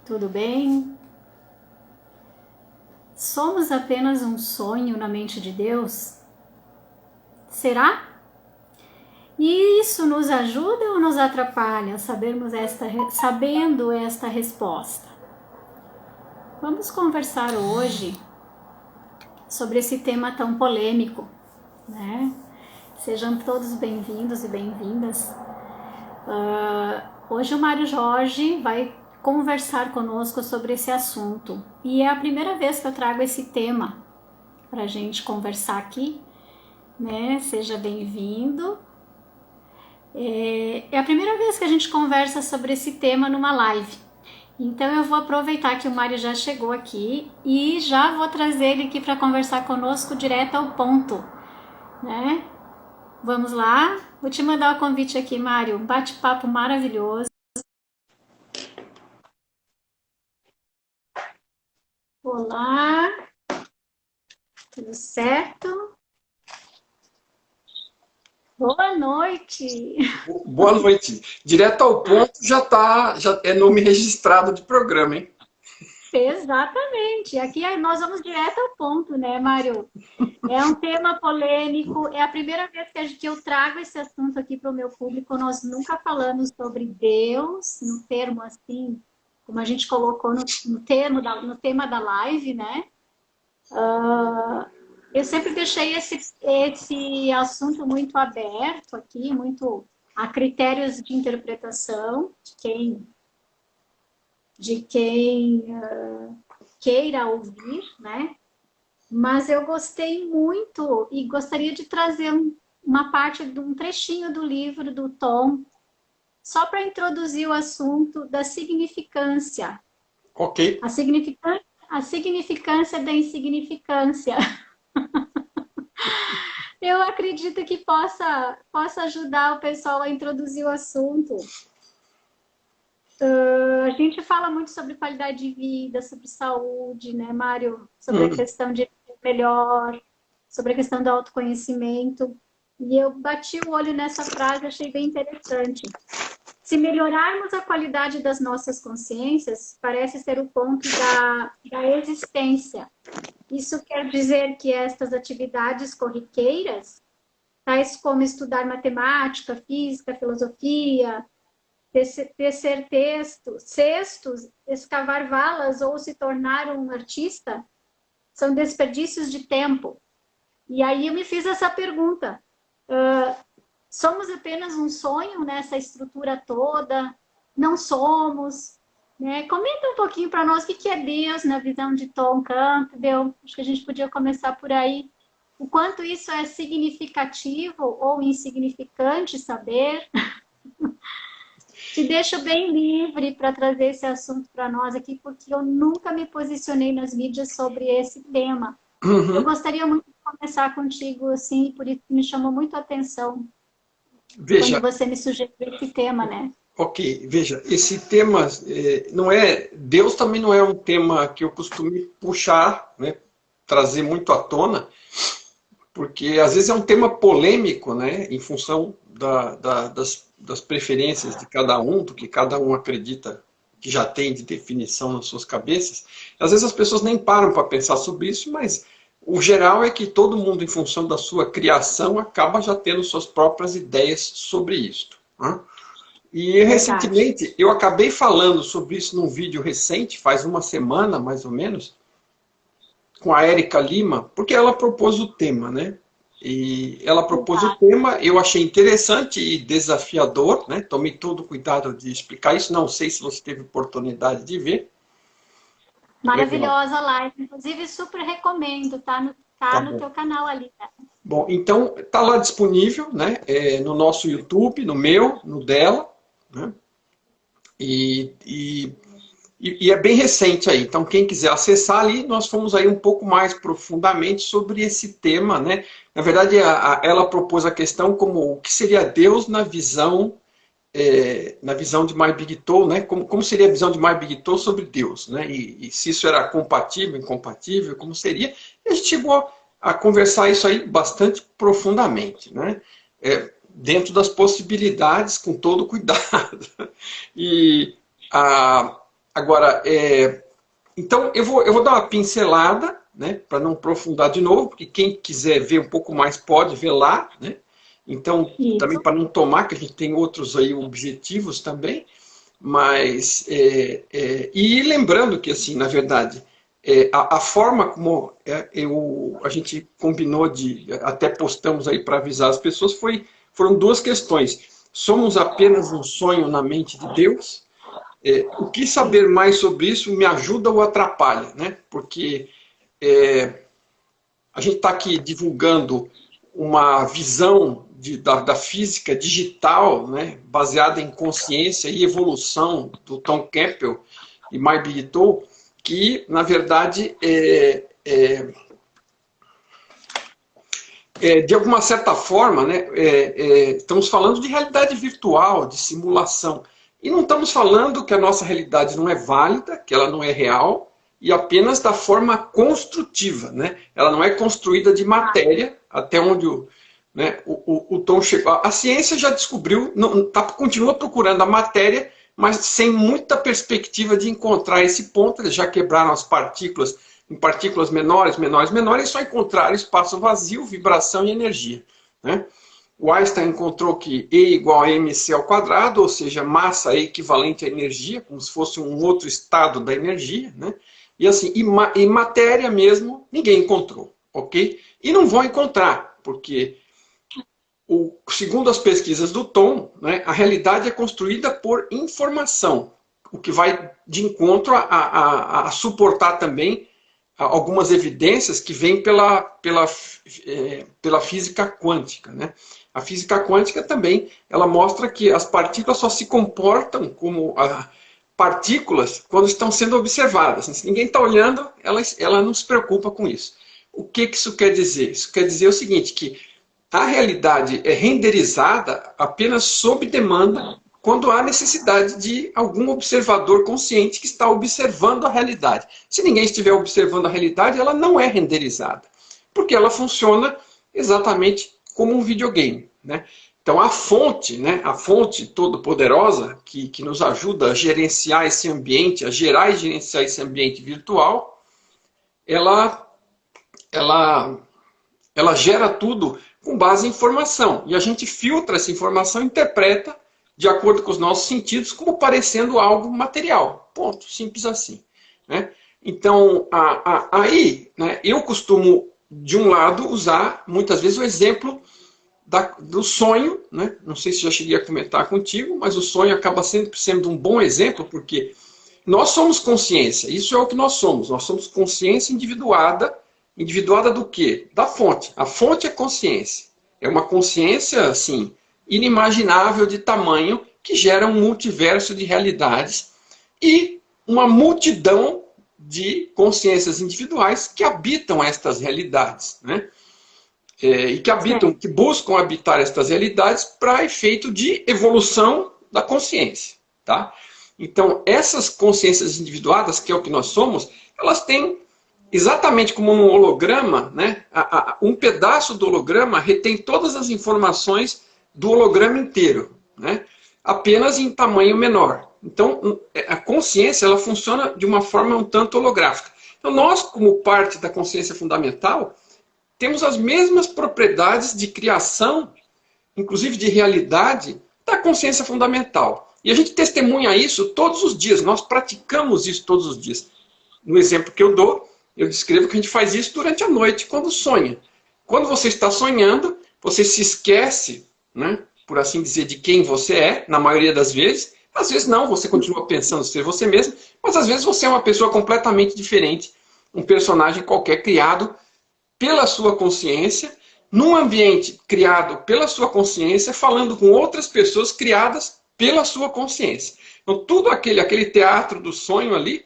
Tudo bem? Somos apenas um sonho na mente de Deus? Será? E isso nos ajuda ou nos atrapalha sabendo esta resposta? Vamos conversar hoje sobre esse tema tão polêmico, né? Sejam todos bem-vindos e bem-vindas. Hoje o Mário Jorge vai conversar conosco sobre esse assunto. E é a primeira vez que eu trago esse tema para a gente conversar aqui, né? Seja bem-vindo. É a primeira vez que a gente conversa sobre esse tema numa live. Então eu vou aproveitar que o Mário já chegou aqui e já vou trazer ele aqui para conversar conosco direto ao ponto, né? Vamos lá? Vou te mandar o convite aqui, Mário. Um bate-papo maravilhoso. Olá, tudo certo? Boa noite. Boa noite. Direto ao ponto já é nome registrado de programa, hein? Exatamente. Aqui nós vamos direto ao ponto, né, Mário? É um tema polêmico. É a primeira vez que eu trago esse assunto aqui para o meu público. Nós nunca falamos sobre Deus, no termo assim, como a gente colocou no tema da live, né? Eu sempre deixei esse assunto muito aberto aqui, muito a critérios de interpretação de quem queira ouvir, né? Mas eu gostei muito e gostaria de trazer uma parte de um trechinho do livro do Tom, só para introduzir o assunto da significância. Ok. A significância da insignificância. Eu acredito que possa ajudar o pessoal a introduzir o assunto. A gente fala muito sobre qualidade de vida, sobre saúde, né, Mário? Sobre a questão de melhor, sobre a questão do autoconhecimento. E eu bati o olho nessa frase, achei bem interessante. Se melhorarmos a qualidade das nossas consciências, parece ser o ponto da existência. Isso quer dizer que estas atividades corriqueiras, tais como estudar matemática, física, filosofia, tecer cestos, escavar valas ou se tornar um artista, são desperdícios de tempo. E aí eu me fiz essa pergunta. Somos apenas um sonho nessa estrutura toda? Não somos? Né? Comenta um pouquinho para nós o que é Deus na visão de Tom Campbell. Acho que a gente podia começar por aí. O quanto isso é significativo ou insignificante saber. Te deixo bem livre para trazer esse assunto para nós aqui, porque eu nunca me posicionei nas mídias sobre esse tema. Eu gostaria muito de começar contigo, assim, por isso me chamou muito a atenção quando Veja, você me sugeriu esse tema, né? ok, veja, esse tema não é. Deus também não é um tema que eu costumo puxar, né? Trazer muito à tona, porque às vezes é um tema polêmico, né? Em função das preferências de cada um, do que cada um acredita que já tem de definição nas suas cabeças. Às vezes as pessoas nem param para pensar sobre isso, mas o geral é que todo mundo, em função da sua criação, acaba já tendo suas próprias ideias sobre isto, né? E Verdade. recentemente eu acabei falando sobre isso num vídeo recente, faz uma semana mais ou menos, com a Érica Lima, porque ela propôs o tema, né? E ela propôs o Verdade. tema, eu achei interessante e desafiador, né? Tomei todo o cuidado de explicar isso, não sei se você teve oportunidade de ver. Legal, Maravilhosa live. Inclusive, super recomendo, tá tá no bom. teu canal ali, né? Bom, então tá lá disponível, né? No nosso YouTube, no meu, no dela, né? E, e E é bem recente aí, então quem quiser acessar ali, nós fomos aí um pouco mais profundamente sobre esse tema, né? Na verdade, ela propôs a questão como o que seria Deus na visão de My Big Toe, né? Como seria a visão de My Big Toe sobre Deus, né? E se isso era compatível, incompatível, como seria? E a gente chegou a conversar isso aí bastante profundamente, né? Dentro das possibilidades, com todo cuidado. E a Agora, então eu vou dar uma pincelada, né, para não aprofundar de novo, porque quem quiser ver um pouco mais pode ver lá, né? Então, também Isso. para não tomar, que a gente tem outros aí objetivos também, mas e lembrando que, assim, na verdade, a forma como a gente combinou até postamos aí para avisar as pessoas, foram duas questões. Somos apenas um sonho na mente de Deus? O que saber mais sobre isso me ajuda ou atrapalha, né? Porque a gente está aqui divulgando uma visão da física digital, né, baseada em consciência e evolução do Tom Campbell e Mai-Big To, que, na verdade, de alguma certa forma, né, estamos falando de realidade virtual, de simulação. E não estamos falando que a nossa realidade não é válida, que ela não é real, e apenas da forma construtiva, né? Ela não é construída de matéria, até onde o Tom chegou. A ciência já descobriu, continua procurando a matéria, mas sem muita perspectiva de encontrar esse ponto. Eles já quebraram as partículas em partículas menores, menores, menores, e só encontraram espaço vazio, vibração e energia, né? O Einstein encontrou que E igual a mc ao quadrado, ou seja, massa é equivalente à energia, como se fosse um outro estado da energia, né? E assim, e matéria mesmo, ninguém encontrou, ok? E não vão encontrar, porque, segundo as pesquisas do Tom, né, a realidade é construída por informação, o que vai de encontro a suportar também algumas evidências que vêm pela física quântica, né? A física quântica também, ela mostra que as partículas só se comportam como partículas quando estão sendo observadas. Se ninguém está olhando, ela não se preocupa com isso. O que isso quer dizer? Isso quer dizer o seguinte, que a realidade é renderizada apenas sob demanda quando há necessidade de algum observador consciente que está observando a realidade. Se ninguém estiver observando a realidade, ela não é renderizada, porque ela funciona exatamente como um videogame, né? Então a fonte, né, a fonte todo-poderosa que nos ajuda a gerenciar esse ambiente, a gerar e gerenciar esse ambiente virtual, ela gera tudo com base em informação. E a gente filtra essa informação e interpreta de acordo com os nossos sentidos como parecendo algo material. Ponto. Simples assim, né? Então, aí, né, eu costumo, de um lado, usar muitas vezes o exemplo do sonho, né? Não sei se já cheguei a comentar contigo, mas o sonho acaba sempre sendo um bom exemplo, porque nós somos consciência, isso é o que nós somos. Nós somos consciência individuada. Individuada do quê? Da fonte. A fonte é consciência. É uma consciência, assim, inimaginável de tamanho, que gera um multiverso de realidades e uma multidão de consciências individuais que habitam estas realidades, né? E que habitam, que buscam habitar estas realidades para efeito de evolução da consciência, tá? Então, essas consciências individuadas, que é o que nós somos, elas têm, exatamente como um holograma, né? Um pedaço do holograma retém todas as informações do holograma inteiro, né? Apenas em tamanho menor. Então, a consciência ela funciona de uma forma um tanto holográfica. Então, nós, como parte da consciência fundamental, temos as mesmas propriedades de criação, inclusive de realidade, da consciência fundamental. E a gente testemunha isso todos os dias, nós praticamos isso todos os dias. No exemplo que eu dou, eu descrevo que a gente faz isso durante a noite, quando sonha. Quando você está sonhando, você se esquece, né, por assim dizer, de quem você é, na maioria das vezes. Às vezes não, você continua pensando ser você mesmo, mas às vezes você é uma pessoa completamente diferente, um personagem qualquer criado pela sua consciência, num ambiente criado pela sua consciência, falando com outras pessoas criadas pela sua consciência. Então, tudo aquele teatro do sonho ali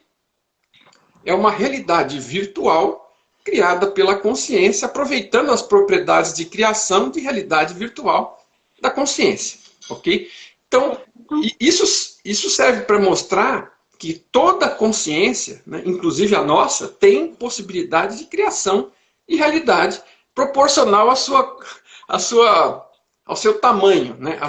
é uma realidade virtual criada pela consciência, aproveitando as propriedades de criação de realidade virtual da consciência, ok? Então, isso serve para mostrar que toda consciência, né, inclusive a nossa, tem possibilidade de criação e realidade proporcional ao seu tamanho, né,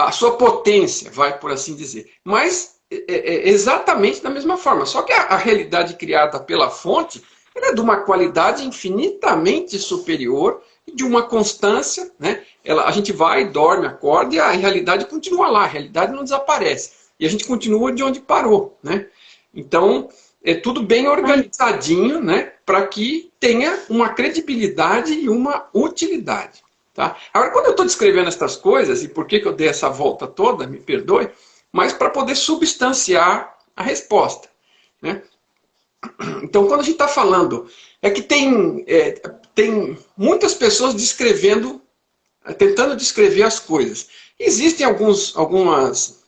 a sua potência, vai por assim dizer. Mas exatamente da mesma forma. Só que a realidade criada pela fonte ela é de uma qualidade infinitamente superior e de uma constância, né? A gente vai, dorme, acorda e a realidade continua lá, a realidade não desaparece. E a gente continua de onde parou, né? Então, é tudo bem organizadinho, né? Para que tenha uma credibilidade e uma utilidade. Tá? Agora, quando eu estou descrevendo essas coisas, e por que eu dei essa volta toda, me perdoe, mas para poder substanciar a resposta. Né? Então, quando a gente está falando, é que tem muitas pessoas descrevendo, tentando descrever as coisas. Existem algumas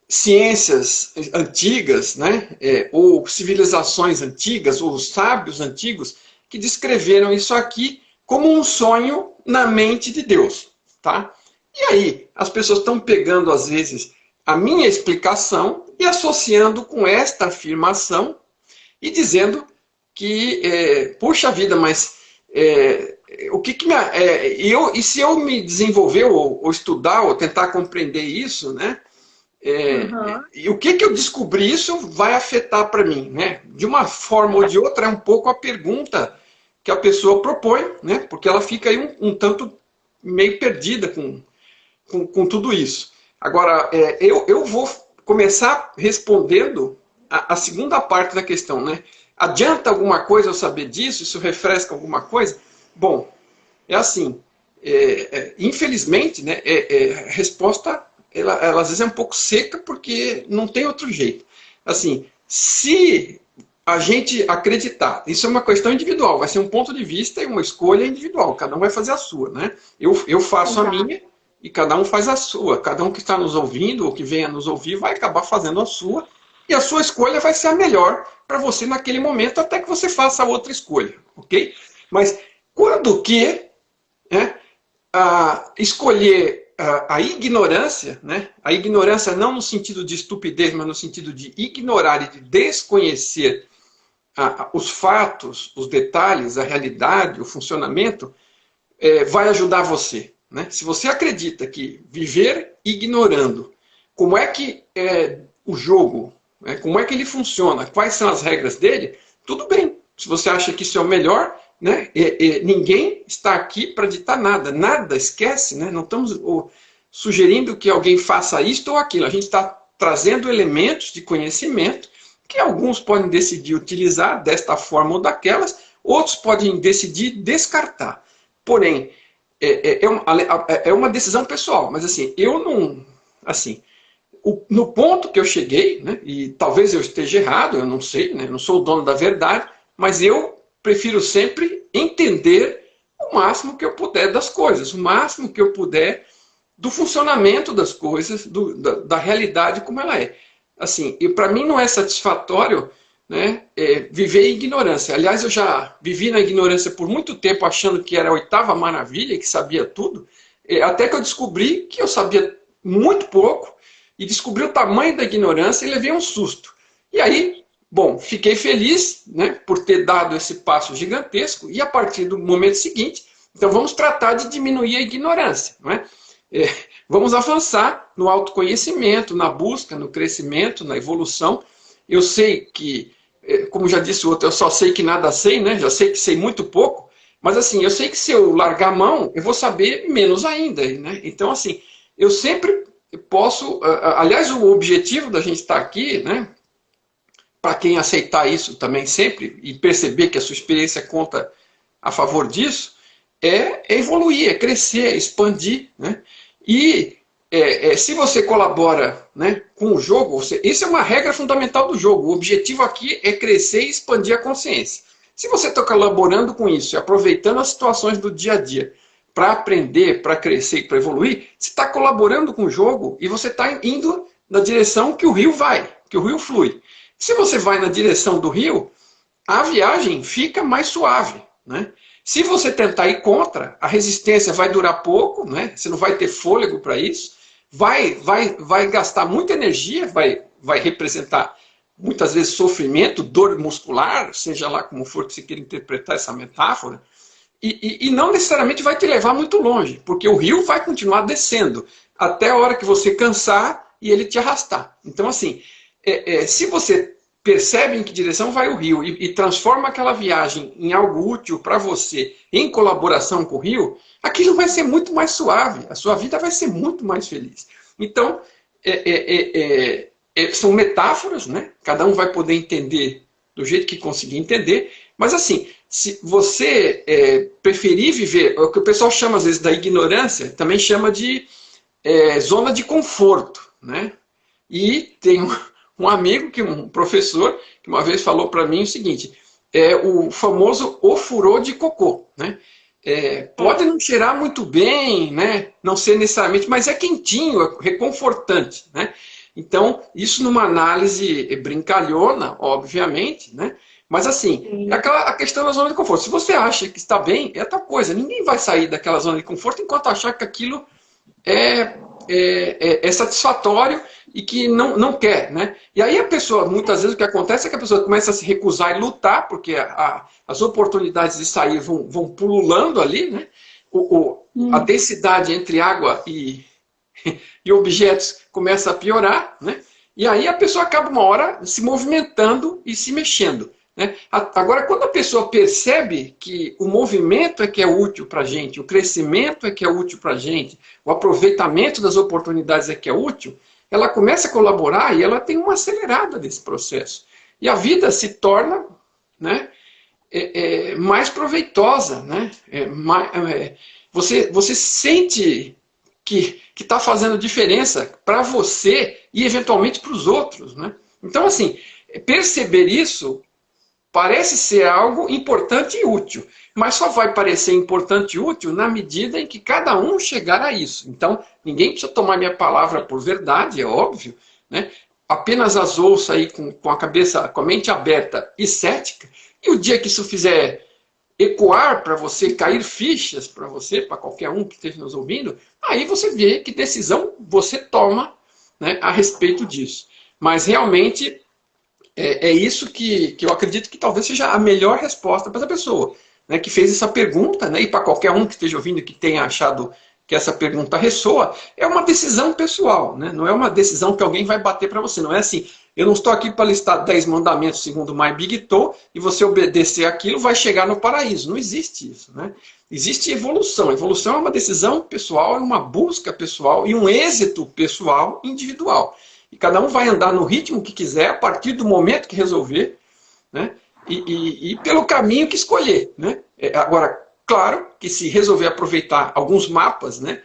ciências antigas, né, ou civilizações antigas, ou sábios antigos, que descreveram isso aqui como um sonho na mente de Deus. Tá? E aí, as pessoas estão pegando, às vezes, a minha explicação e associando com esta afirmação e dizendo que, puxa vida, mas o que me... e se eu me desenvolver ou estudar ou tentar compreender isso, né? E o que eu descobri isso vai afetar para mim, né? De uma forma ou de outra é um pouco a pergunta que a pessoa propõe, né? Porque ela fica aí um tanto meio perdida com tudo isso. Agora, eu vou começar respondendo a segunda parte da questão, né? Adianta alguma coisa eu saber disso? Isso refresca alguma coisa? Bom, é assim, infelizmente, né, a resposta, ela às vezes é um pouco seca porque não tem outro jeito. Assim, se a gente acreditar, isso é uma questão individual, vai ser um ponto de vista e uma escolha individual, cada um vai fazer a sua, né? Eu faço a minha e cada um faz a sua. Cada um que está nos ouvindo ou que venha nos ouvir vai acabar fazendo a sua e a sua escolha vai ser a melhor para você naquele momento até que você faça a outra escolha, ok? Mas quando que escolher a ignorância, né? A ignorância não no sentido de estupidez, mas no sentido de ignorar e de desconhecer os fatos, os detalhes, a realidade, o funcionamento, vai ajudar você. Né? Se você acredita que viver ignorando como é que o jogo, né? Como é que ele funciona, quais são as regras dele, tudo bem. Se você acha que isso é o melhor, né? Ninguém está aqui para ditar nada. Nada, esquece. Né? Não estamos sugerindo que alguém faça isto ou aquilo. A gente está trazendo elementos de conhecimento que alguns podem decidir utilizar desta forma ou daquelas, outros podem decidir descartar. Porém, é uma decisão pessoal, mas assim, eu não... Assim, no ponto que eu cheguei, né, e talvez eu esteja errado, eu não sei, né, eu não sou o dono da verdade, mas eu prefiro sempre entender o máximo que eu puder das coisas, o máximo que eu puder do funcionamento das coisas, da realidade como ela é. Assim, e para mim não é satisfatório, né, viver em ignorância. Aliás, eu já vivi na ignorância por muito tempo, achando que era a oitava maravilha, que sabia tudo, até que eu descobri que eu sabia muito pouco, e descobri o tamanho da ignorância e levei um susto. E aí, bom, fiquei feliz, né, por ter dado esse passo gigantesco, e a partir do momento seguinte, então vamos tratar de diminuir a ignorância, não é? Vamos avançar no autoconhecimento, na busca, no crescimento, na evolução. Eu sei que, como já disse o outro, eu só sei que nada sei, né? Já sei que sei muito pouco, mas assim, eu sei que se eu largar a mão, eu vou saber menos ainda, né? Então, assim, eu sempre posso... Aliás, o objetivo da gente estar aqui, né? Para quem aceitar isso também sempre, e perceber que a sua experiência conta a favor disso, é evoluir, é crescer, é expandir, né? E se você colabora, né, com o jogo, isso é uma regra fundamental do jogo. O objetivo aqui é crescer e expandir a consciência. Se você está colaborando com isso e aproveitando as situações do dia a dia para aprender, para crescer e para evoluir, você está colaborando com o jogo e você está indo na direção que o rio vai, que o rio flui. Se você vai na direção do rio, a viagem fica mais suave, né? Se você tentar ir contra, a resistência vai durar pouco, né? Você não vai ter fôlego para isso, vai gastar muita energia, vai representar muitas vezes sofrimento, dor muscular, seja lá como for que você queira interpretar essa metáfora, e não necessariamente vai te levar muito longe, porque o rio vai continuar descendo. até a hora que você cansar e ele te arrastar. Então, assim, se você percebe em que direção vai o rio e transforma aquela viagem em algo útil para você, em colaboração com o rio, aquilo vai ser muito mais suave, a sua vida vai ser muito mais feliz. Então, são metáforas, né? Cada um vai poder entender do jeito que conseguir entender, mas assim, se você preferir viver, o que o pessoal chama às vezes da ignorância, também chama de zona de conforto, né? E tem um amigo, um professor, que uma vez falou para mim o seguinte, o famoso o furô de cocô, né? Pode não cheirar muito bem, né? Não ser necessariamente, mas é quentinho, é reconfortante, né? Então, isso numa análise brincalhona, obviamente, né? Mas assim, a questão da zona de conforto. Se você acha que está bem, é tal coisa. Ninguém vai sair daquela zona de conforto enquanto achar que aquilo é satisfatório e que não quer, né? E aí a pessoa, muitas vezes o que acontece é que a pessoa começa a se recusar e lutar, porque as oportunidades de sair vão pululando ali, né? A densidade entre água e objetos começa a piorar, né? E aí a pessoa acaba uma hora se movimentando e se mexendo, né? Agora, quando a pessoa percebe que o movimento é que é útil para a gente, o crescimento é que é útil para a gente, o aproveitamento das oportunidades é que é útil, ela começa a colaborar e ela tem uma acelerada desse processo. E a vida se torna, né, mais proveitosa, né? Você sente que está fazendo diferença para você e eventualmente para os outros, né? Então, assim, perceber isso parece ser algo importante e útil, mas só vai parecer importante e útil na medida em que cada um chegar a isso. Então, ninguém precisa tomar minha palavra por verdade, é óbvio, né? Apenas as ouça aí com a cabeça, com a mente aberta e cética, e o dia que isso fizer ecoar para você, cair fichas para você, para qualquer um que esteja nos ouvindo, aí você vê que decisão você toma, né, a respeito disso. Mas realmente é isso que eu acredito que talvez seja a melhor resposta para essa pessoa, né, que fez essa pergunta, né, e para qualquer um que esteja ouvindo e que tenha achado que essa pergunta ressoa, é uma decisão pessoal, né? Não é uma decisão que alguém vai bater para você. Não é assim, eu não estou aqui para listar 10 mandamentos segundo My Big Toe e você obedecer aquilo vai chegar no paraíso. Não existe isso, né? Existe evolução. Evolução é uma decisão pessoal, é uma busca pessoal e um êxito pessoal individual. E cada um vai andar no ritmo que quiser, a partir do momento que resolver, né? E pelo caminho que escolher, né? Agora, claro que se resolver aproveitar alguns mapas, né,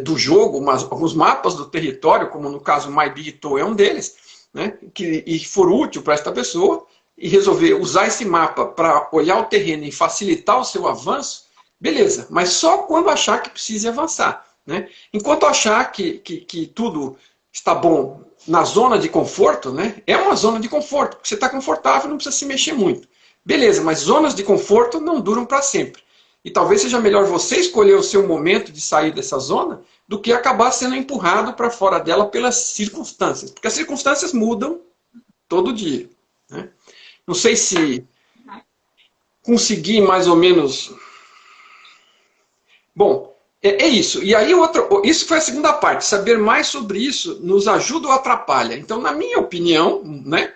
do jogo, mas alguns mapas do território, como no caso My Big Toe é um deles, né, e for útil para esta pessoa, e resolver usar esse mapa para olhar o terreno e facilitar o seu avanço, beleza, mas só quando achar que precise avançar, né? Enquanto achar que tudo está bom na zona de conforto, né, é uma zona de conforto, porque você está confortável, não precisa se mexer muito. Beleza, mas zonas de conforto não duram para sempre. E talvez seja melhor você escolher o seu momento de sair dessa zona do que acabar sendo empurrado para fora dela pelas circunstâncias. Porque as circunstâncias mudam todo dia, né? Não sei se consegui mais ou menos... Bom, é isso. E aí, isso foi a segunda parte. Saber mais sobre isso nos ajuda ou atrapalha? Então, na minha opinião, né,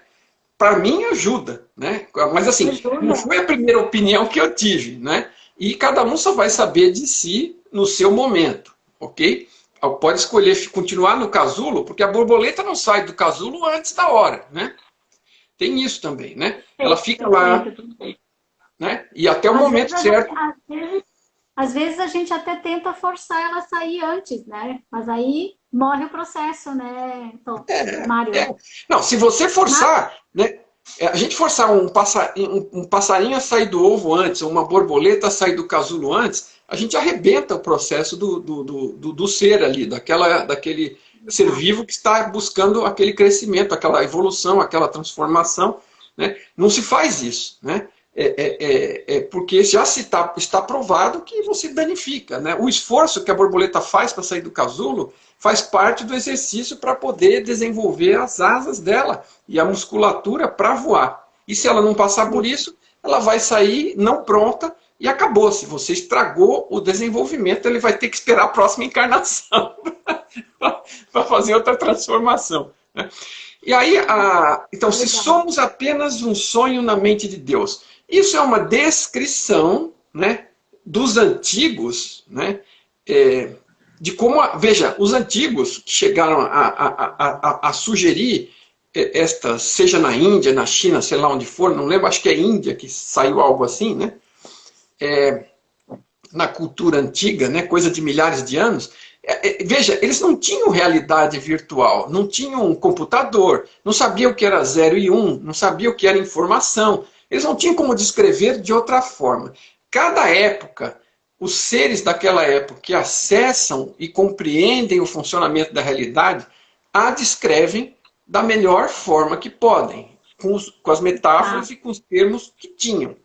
para mim ajuda, né? Mas assim, não foi a primeira opinião que eu tive, né? E cada um só vai saber de si no seu momento, ok? Pode escolher continuar no casulo, porque a borboleta não sai do casulo antes da hora, né? Tem isso também, né? Ela fica lá, né? E até o momento certo. Às vezes a gente até tenta forçar ela a sair antes, né? Mas aí morre o processo, né, então, Mário? Não, se você forçar, né? A gente forçar um passarinho a sair do ovo antes, ou uma borboleta a sair do casulo antes, a gente arrebenta o processo do ser ali, daquele ser vivo que está buscando aquele crescimento, aquela evolução, aquela transformação, né? Não se faz isso, né? Porque já está provado que você danifica, né? O esforço que a borboleta faz para sair do casulo faz parte do exercício para poder desenvolver as asas dela e a musculatura para voar. E se ela não passar por isso, ela vai sair não pronta e acabou. Se você estragou o desenvolvimento, ele vai ter que esperar a próxima encarnação para fazer outra transformação, né? E aí, então, se somos apenas um sonho na mente de Deus, isso é uma descrição, né, dos antigos, né, de como, veja, os antigos que chegaram a sugerir esta, seja na Índia, na China, sei lá onde for, não lembro, acho que é Índia que saiu algo assim, né, na cultura antiga, né, coisa de milhares de anos. Veja, eles não tinham realidade virtual, não tinham um computador, não sabiam o que era 0 e 1, não sabiam o que era informação, eles não tinham como descrever de outra forma. Cada época, os seres daquela época que acessam e compreendem o funcionamento da realidade, a descrevem da melhor forma que podem, com as metáforas e com os termos que tinham,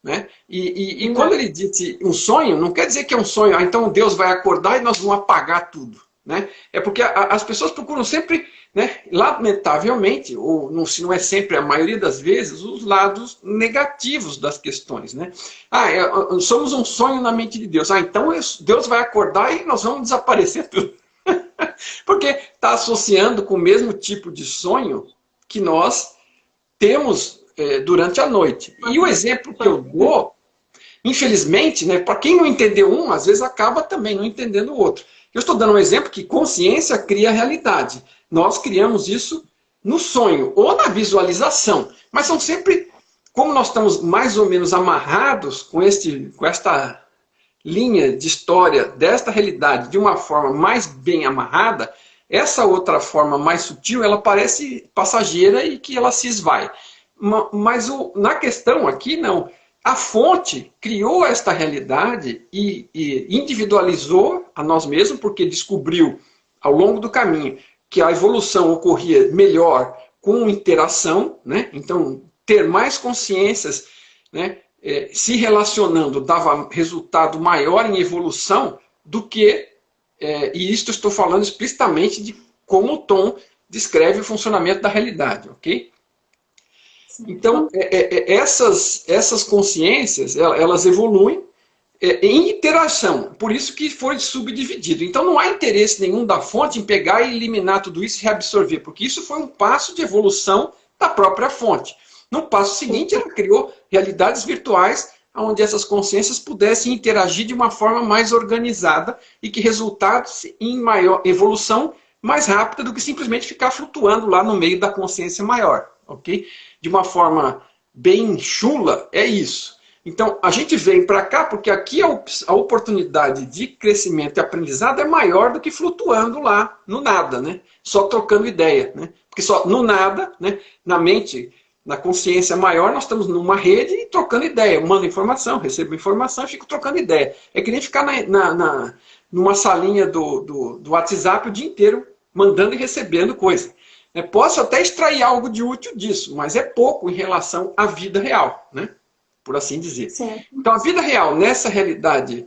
né? E quando ele disse um sonho, não quer dizer que é um sonho, então Deus vai acordar e nós vamos apagar tudo, né? É porque as pessoas procuram sempre, né, lamentavelmente, ou se não é sempre, a maioria das vezes, os lados negativos das questões, né? Somos um sonho na mente de Deus. Então Deus vai acordar e nós vamos desaparecer tudo. Porque está associando com o mesmo tipo de sonho que nós temos durante a noite. E o exemplo que eu dou, infelizmente, né, para quem não entendeu um, às vezes acaba também não entendendo o outro. Eu estou dando um exemplo que consciência cria realidade. Nós criamos isso no sonho ou na visualização. Mas são sempre, como nós estamos mais ou menos amarrados com esta linha de história desta realidade de uma forma mais bem amarrada, essa outra forma mais sutil, ela parece passageira e que ela se esvai. Mas na questão aqui, não. A fonte criou esta realidade e individualizou a nós mesmos, porque descobriu ao longo do caminho que a evolução ocorria melhor com interação, né? Então, ter mais consciências, né, se relacionando dava resultado maior em evolução do que, e isto estou falando explicitamente de como o Tom descreve o funcionamento da realidade, ok? Então, essas consciências, elas evoluem em interação, por isso que foi subdividido. Então, não há interesse nenhum da fonte em pegar e eliminar tudo isso e reabsorver, porque isso foi um passo de evolução da própria fonte. No passo seguinte, ela criou realidades virtuais onde essas consciências pudessem interagir de uma forma mais organizada e que resultasse em maior evolução mais rápida do que simplesmente ficar flutuando lá no meio da consciência maior, ok? De uma forma bem chula, é isso. Então, a gente vem para cá porque aqui a oportunidade de crescimento e aprendizado é maior do que flutuando lá no nada, né? Só trocando ideia, né? Porque só no nada, né, na mente, na consciência maior, nós estamos numa rede e trocando ideia. Eu mando informação, recebo informação e fico trocando ideia. É que nem ficar numa salinha do WhatsApp o dia inteiro, mandando e recebendo coisa. Posso até extrair algo de útil disso, mas é pouco em relação à vida real, né? Por assim dizer. Certo. Então, a vida real, nessa realidade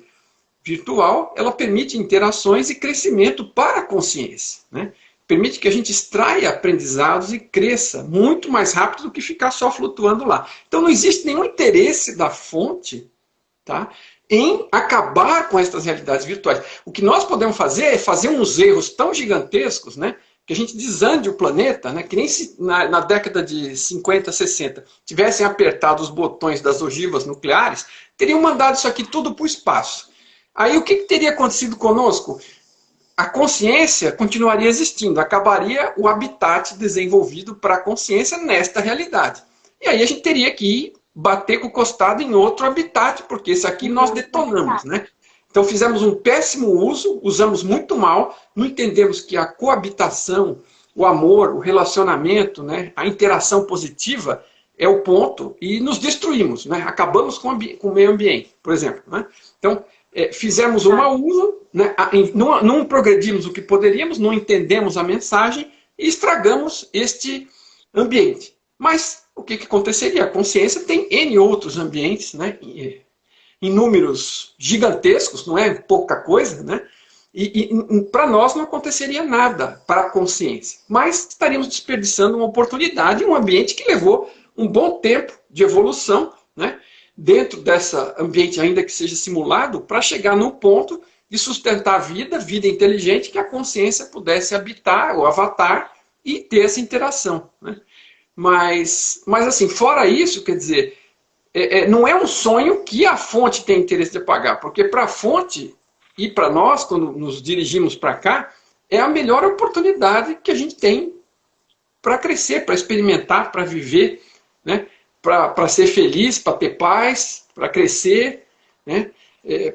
virtual, ela permite interações e crescimento para a consciência, né? Permite que a gente extraia aprendizados e cresça muito mais rápido do que ficar só flutuando lá. Então, não existe nenhum interesse da fonte, tá, em acabar com essas realidades virtuais. O que nós podemos fazer é fazer uns erros tão gigantescos, né, que a gente desande o planeta, né, que nem se na década de 50, 60 tivessem apertado os botões das ogivas nucleares, teriam mandado isso aqui tudo para o espaço. Aí o que teria acontecido conosco? A consciência continuaria existindo, acabaria o habitat desenvolvido para a consciência nesta realidade. E aí a gente teria que ir bater com o costado em outro habitat, porque esse aqui nós detonamos, né? Então fizemos um péssimo uso, usamos muito mal, não entendemos que a coabitação, o amor, o relacionamento, né, a interação positiva é o ponto e nos destruímos, né? Acabamos com o meio ambiente, por exemplo, né? Então, fizemos um mau uso, né? Não progredimos o que poderíamos, não entendemos a mensagem e estragamos este ambiente. Mas o que aconteceria? A consciência tem N outros ambientes, né? Em números gigantescos, não é pouca coisa, né? E para nós não aconteceria nada para a consciência. Mas estaríamos desperdiçando uma oportunidade em um ambiente que levou um bom tempo de evolução, né? Dentro desse ambiente, ainda que seja simulado, para chegar no ponto de sustentar a vida, vida inteligente, que a consciência pudesse habitar, o avatar, e ter essa interação, né? Mas assim, fora isso, quer dizer, não é um sonho que a fonte tem interesse de apagar, porque para a fonte e para nós, quando nos dirigimos para cá, é a melhor oportunidade que a gente tem para crescer, para experimentar, para viver, né? Para ser feliz, para ter paz, para crescer, né?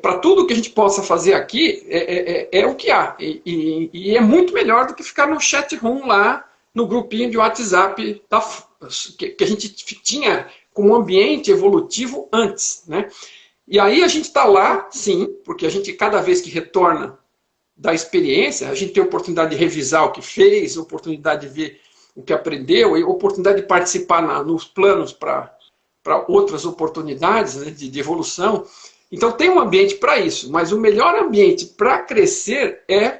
Para tudo que a gente possa fazer aqui, é o que há. E é muito melhor do que ficar no chat room lá, no grupinho de WhatsApp que a gente tinha como ambiente evolutivo antes, né? E aí a gente está lá, sim, porque a gente, cada vez que retorna da experiência, a gente tem a oportunidade de revisar o que fez, a oportunidade de ver o que aprendeu, e a oportunidade de participar nos planos para outras oportunidades, né, de evolução. Então tem um ambiente para isso, mas o melhor ambiente para crescer é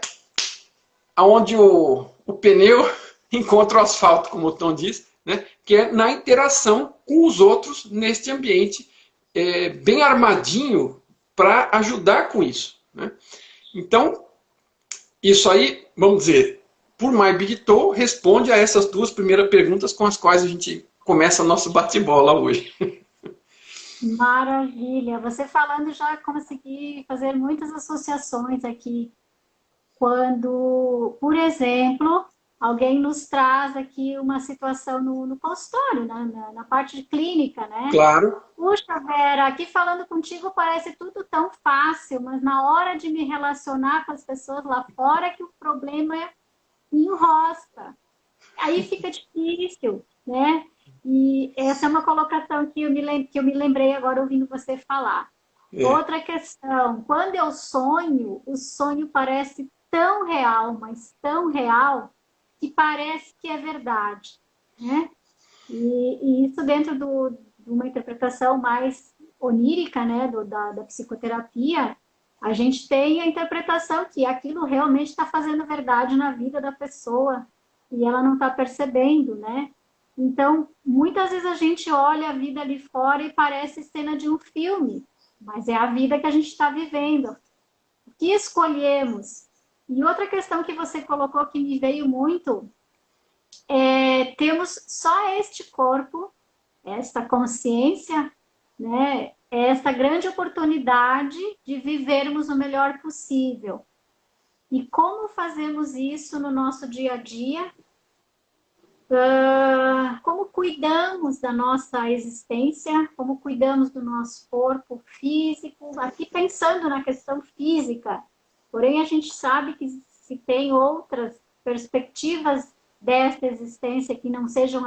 onde o pneu encontra o asfalto, como o Tom diz, né, que é na interação com os outros neste ambiente bem armadinho para ajudar com isso, né? Então, isso aí, vamos dizer, por My Big Toe, responde a essas duas primeiras perguntas com as quais a gente começa nosso bate-bola hoje. Maravilha! Você falando, já consegui fazer muitas associações aqui. Quando, por exemplo, alguém nos traz aqui uma situação no consultório, na parte de clínica, né? Claro. Puxa, Vera, aqui falando contigo parece tudo tão fácil, mas na hora de me relacionar com as pessoas lá fora que o problema me enrosca. Aí fica difícil, né? E essa é uma colocação que eu me lembrei agora ouvindo você falar. Outra questão, quando eu sonho, o sonho parece tão real, mas tão real, que parece que é verdade, né? E isso dentro de uma interpretação mais onírica, né, da psicoterapia, a gente tem a interpretação que aquilo realmente está fazendo verdade na vida da pessoa e ela não está percebendo, né? Então, muitas vezes a gente olha a vida ali fora e parece cena de um filme, mas é a vida que a gente está vivendo. O que escolhemos? E outra questão que você colocou que me veio muito temos só este corpo, esta consciência, né? Esta grande oportunidade de vivermos o melhor possível. E como fazemos isso no nosso dia a dia? Como cuidamos da nossa existência, como cuidamos do nosso corpo físico, aqui pensando na questão física, porém a gente sabe que se tem outras perspectivas desta existência que não seja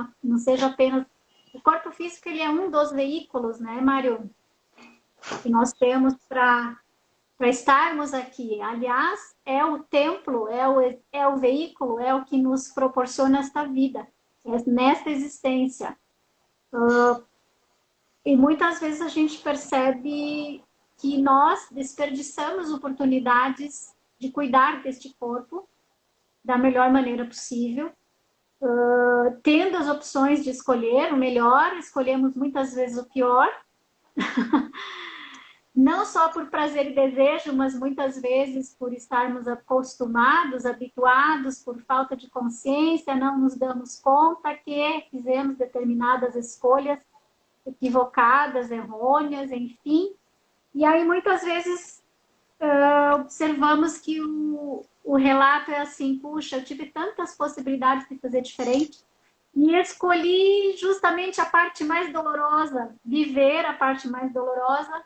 apenas o corpo físico, ele é um dos veículos, né, Mário, que nós temos para estarmos aqui. Aliás, é o templo, é o veículo, é o que nos proporciona esta vida, nesta existência. E muitas vezes a gente percebe que nós desperdiçamos oportunidades de cuidar deste corpo da melhor maneira possível, tendo as opções de escolher o melhor, escolhemos muitas vezes o pior, não só por prazer e desejo, mas muitas vezes por estarmos acostumados, habituados, por falta de consciência, não nos damos conta que fizemos determinadas escolhas equivocadas, errôneas, enfim. E aí muitas vezes observamos que o relato é assim, puxa, eu tive tantas possibilidades de fazer diferente e escolhi justamente a parte mais dolorosa, viver a parte mais dolorosa,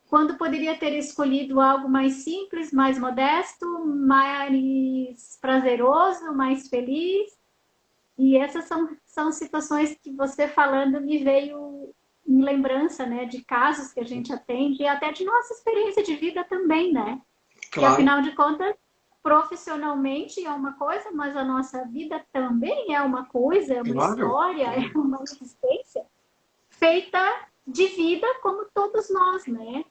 quando poderia ter escolhido algo mais simples, mais modesto, mais prazeroso, mais feliz. E essas são situações que você falando me veio em lembrança, né, de casos que a gente atende e até de nossa experiência de vida também, né? Claro. E afinal de contas, profissionalmente é uma coisa, mas a nossa vida também é uma coisa, é uma história, é uma existência feita de vida como todos nós, né?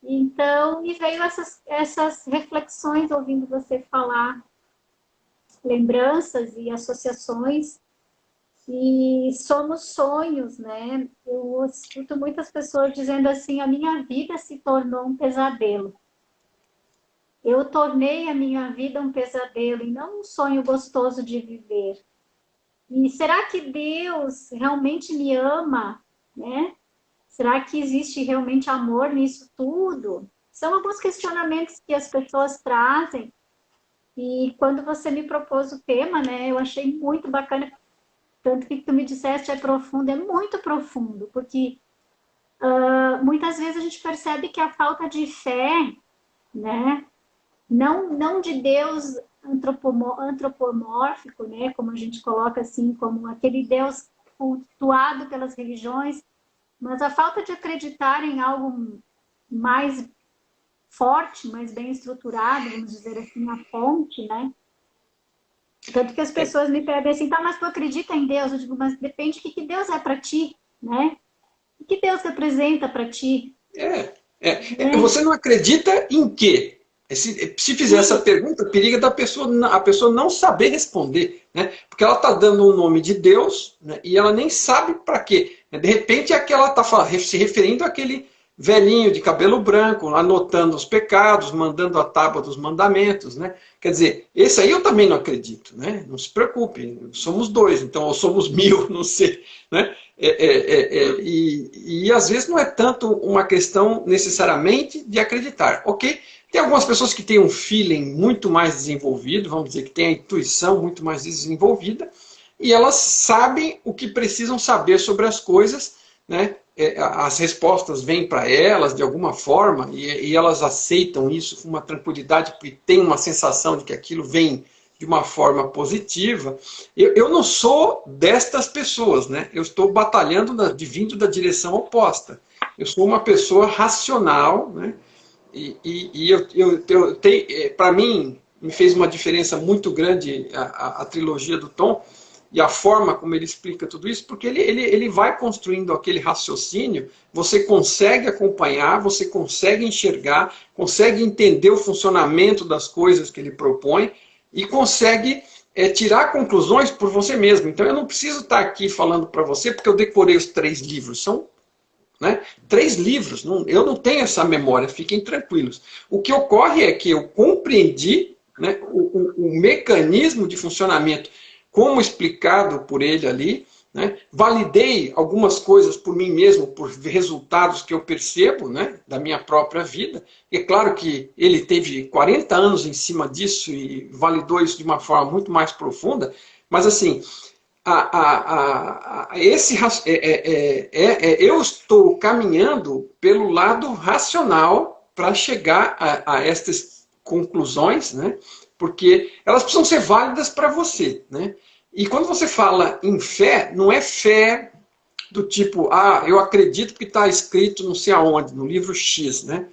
Então, me veio essas reflexões ouvindo você falar, lembranças e associações, e somos sonhos, né? Eu escuto muitas pessoas dizendo assim, a minha vida se tornou um pesadelo. Eu tornei a minha vida um pesadelo e não um sonho gostoso de viver. E será que Deus realmente me ama, né? Será que existe realmente amor nisso tudo? São alguns questionamentos que as pessoas trazem. E quando você me propôs o tema, né, eu achei muito bacana. Tanto que tu me disseste é profundo, é muito profundo, porque muitas vezes a gente percebe que a falta de fé, né, não de Deus antropomórfico, né, como a gente coloca assim, como aquele Deus cultuado pelas religiões, mas a falta de acreditar em algo mais forte, mais bem estruturado, vamos dizer assim, a fonte, né? Tanto que as pessoas me pedem assim, tá, mas tu acredita em Deus? Eu digo, mas depende do que Deus é para ti, né? O que Deus representa para ti? Você não acredita em quê? Se fizer essa pergunta, periga da pessoa, a pessoa não saber responder, né? Porque ela está dando um nome de Deus, né? E ela nem sabe para quê. De repente é que ela está se referindo àquele velhinho de cabelo branco, anotando os pecados, mandando a tábua dos mandamentos, né? Quer dizer, esse aí eu também não acredito, né? Não se preocupe, somos dois, então, ou somos 1000, não sei, né? E às vezes não é tanto uma questão necessariamente de acreditar, ok? Tem algumas pessoas que têm um feeling muito mais desenvolvido, vamos dizer, que têm a intuição muito mais desenvolvida, e elas sabem o que precisam saber sobre as coisas, né? As respostas vêm para elas de alguma forma, e elas aceitam isso com uma tranquilidade, porque tem uma sensação de que aquilo vem de uma forma positiva. Eu não sou destas pessoas, né? Eu estou batalhando, vindo da direção oposta. Eu sou uma pessoa racional, né? Para mim, me fez uma diferença muito grande a trilogia do Tom e a forma como ele explica tudo isso, porque ele vai construindo aquele raciocínio, você consegue acompanhar, você consegue enxergar, consegue entender o funcionamento das coisas que ele propõe e consegue tirar conclusões por você mesmo. Então eu não preciso estar aqui falando para você porque eu decorei os 3 livros, são 3 livros, eu não tenho essa memória, fiquem tranquilos. O que ocorre é que eu compreendi, né, o mecanismo de funcionamento como explicado por ele ali, né, validei algumas coisas por mim mesmo, por resultados que eu percebo, né, da minha própria vida. E é claro que ele teve 40 anos em cima disso e validou isso de uma forma muito mais profunda, mas assim, eu estou caminhando pelo lado racional para chegar a estas conclusões, né? Porque elas precisam ser válidas para você, né? E quando você fala em fé, não é fé do tipo, eu acredito que está escrito não sei aonde, no livro X, né?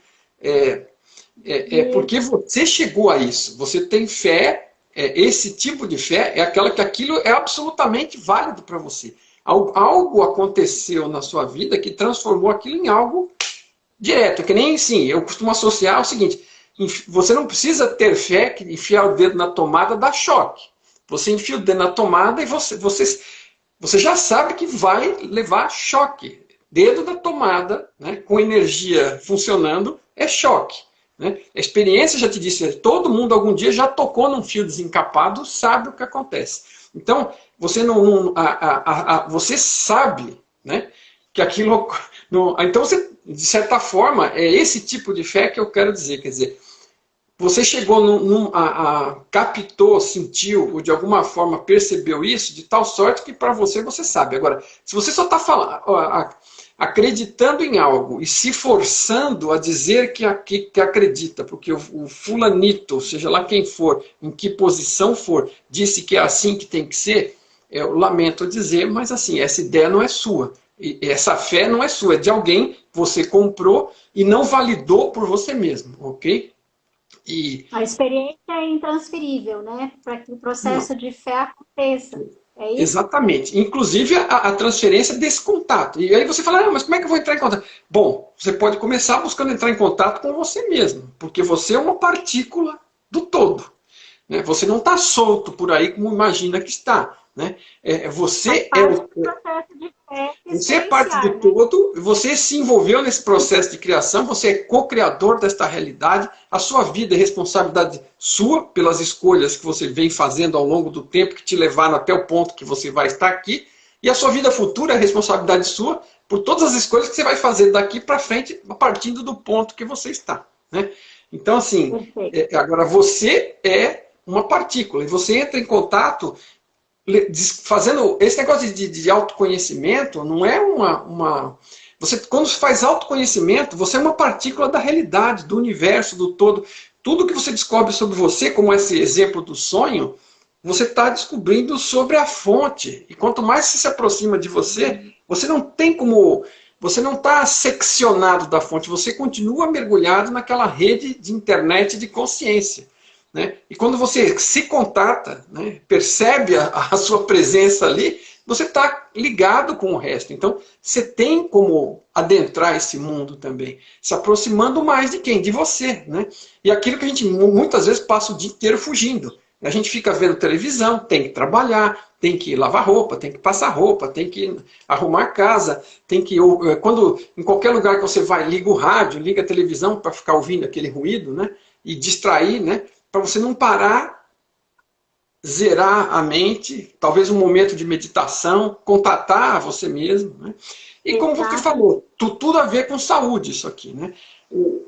Porque você chegou a isso, você tem fé. Esse tipo de fé é aquela que aquilo é absolutamente válido para você. Algo aconteceu na sua vida que transformou aquilo em algo direto. Que nem assim, eu costumo associar o seguinte, você não precisa ter fé que enfiar o dedo na tomada dá choque. Você enfia o dedo na tomada e você já sabe que vai levar choque. Dedo da tomada, né, com energia funcionando, é choque. Né? A experiência já te disse, todo mundo algum dia já tocou num fio desencapado, sabe o que acontece. Então, você você sabe, né, que aquilo... Então, você, de certa forma, é esse tipo de fé que eu quero dizer. Quer dizer, você chegou, captou, sentiu, ou de alguma forma percebeu isso, de tal sorte que para você sabe. Agora, se você só está falando... acreditando em algo e se forçando a dizer que acredita, porque o fulanito, seja lá quem for, em que posição for, disse que é assim que tem que ser, eu lamento dizer, mas assim, essa ideia não é sua. E essa fé não é sua, é de alguém que você comprou e não validou por você mesmo, ok? A experiência é intransferível, né? Para que o processo de fé aconteça. É isso? Exatamente. Inclusive a transferência desse contato. E aí você fala, mas como é que eu vou entrar em contato? Bom, você pode começar buscando entrar em contato com você mesmo, porque você é uma partícula do todo. Né? Você não está solto por aí como imagina que está. né? Você Faz parte do processo de fé você é parte de todo, você se envolveu nesse processo de criação, você é co-criador desta realidade, a sua vida é responsabilidade sua pelas escolhas que você vem fazendo ao longo do tempo, que te levaram até o ponto que você vai estar aqui, e a sua vida futura é responsabilidade sua por todas as escolhas que você vai fazer daqui para frente, a partir do ponto que você está, né? Então, assim, agora você é uma partícula, e você entra em contato fazendo esse negócio de autoconhecimento. Não é você, quando faz autoconhecimento, você é uma partícula da realidade, do universo, do todo. Tudo que você descobre sobre você, como esse exemplo do sonho, você está descobrindo sobre a fonte. E quanto mais você se aproxima de você, você não tem como, você não está seccionado da fonte, você continua mergulhado naquela rede de internet de consciência, né? E quando você se contata, né, percebe a sua presença ali, você está ligado com o resto. Então, você tem como adentrar esse mundo também, se aproximando mais de quem? De você, né? E aquilo que a gente muitas vezes passa o dia inteiro fugindo. A gente fica vendo televisão, tem que trabalhar, tem que lavar roupa, tem que passar roupa, tem que arrumar casa, tem que... Quando, em qualquer lugar que você vai, liga o rádio, liga a televisão para ficar ouvindo aquele ruído, né? E distrair, né? Para você não parar, zerar a mente, talvez um momento de meditação, contatar você mesmo, né? E como você falou, tudo a ver com saúde isso aqui, né?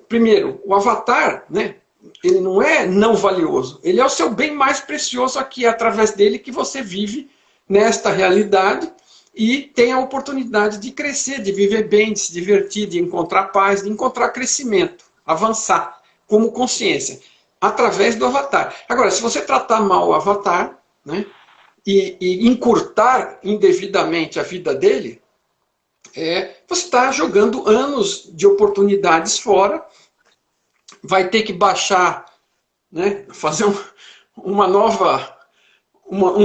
Primeiro, o avatar, né? Ele não é não valioso, ele é o seu bem mais precioso aqui, é através dele que você vive nesta realidade e tem a oportunidade de crescer, de viver bem, de se divertir, de encontrar paz, de encontrar crescimento, avançar como consciência, através do avatar. Agora, se você tratar mal o avatar, né, e encurtar indevidamente a vida dele, você está jogando anos de oportunidades fora, vai ter que baixar, né, fazer um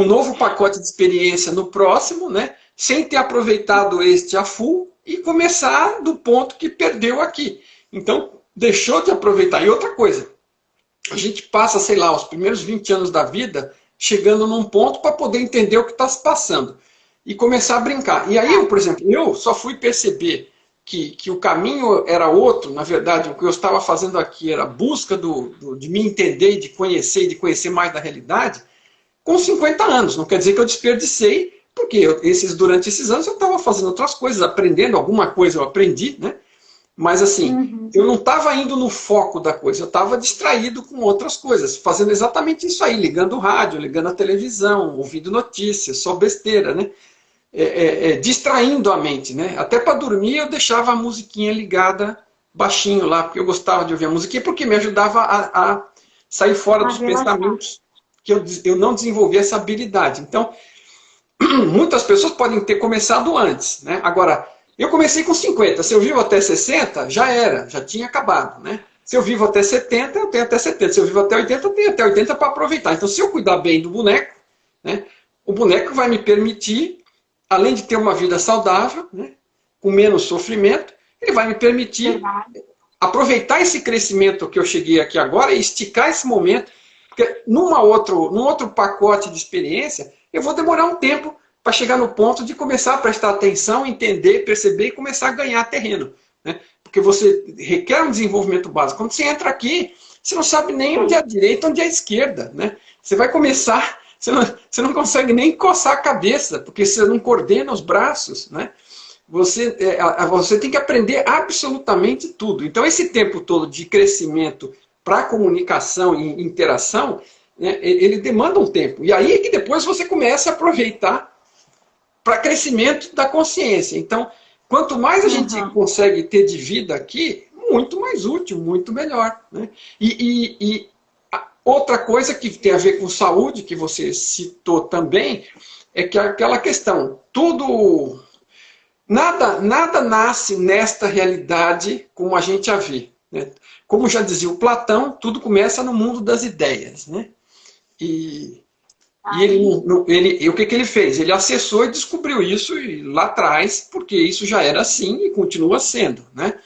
novo pacote de experiência no próximo, né, sem ter aproveitado este a full e começar do ponto que perdeu aqui. Então, deixou de aproveitar. E outra coisa, a gente passa, sei lá, os primeiros 20 anos da vida chegando num ponto para poder entender o que está se passando e começar a brincar. E aí, por exemplo, eu só fui perceber que o caminho era outro. Na verdade, o que eu estava fazendo aqui era a busca de me entender, de conhecer mais da realidade, com 50 anos. Não quer dizer que eu desperdicei, porque durante esses anos eu estava fazendo outras coisas, aprendendo, alguma coisa eu aprendi, né? Mas assim, eu não estava indo no foco da coisa, eu estava distraído com outras coisas, fazendo exatamente isso aí, ligando o rádio, ligando a televisão, ouvindo notícias, só besteira, né? Distraindo a mente, né? Até para dormir eu deixava a musiquinha ligada baixinho lá, porque eu gostava de ouvir a musiquinha, porque me ajudava a sair fora dos pensamentos, que eu não desenvolvia essa habilidade. Então, muitas pessoas podem ter começado antes, né? Agora, eu comecei com 50, se eu vivo até 60, já tinha acabado, né? Se eu vivo até 70, eu tenho até 70. Se eu vivo até 80, eu tenho até 80 para aproveitar. Então, se eu cuidar bem do boneco, né, o boneco vai me permitir, além de ter uma vida saudável, né, com menos sofrimento, ele vai me permitir aproveitar esse crescimento que eu cheguei aqui agora e esticar esse momento, porque num outro pacote de experiência, eu vou demorar um tempo para chegar no ponto de começar a prestar atenção, entender, perceber e começar a ganhar terreno, né? Porque você requer um desenvolvimento básico. Quando você entra aqui, você não sabe nem onde é a direita, onde é a esquerda, né? Você vai começar... Você não consegue nem coçar a cabeça, porque você não coordena os braços, né? Você tem que aprender absolutamente tudo. Então, esse tempo todo de crescimento para comunicação e interação, né, ele demanda um tempo. E aí é que depois você começa a aproveitar para crescimento da consciência. Então, quanto mais a gente consegue ter de vida aqui, muito mais útil, muito melhor, né? Outra coisa que tem a ver com saúde, que você citou também, é que aquela questão, nada nasce nesta realidade como a gente a vê, né? Como já dizia o Platão, tudo começa no mundo das ideias, né? E o que ele fez? Ele acessou e descobriu isso lá atrás, porque isso já era assim e continua sendo, né?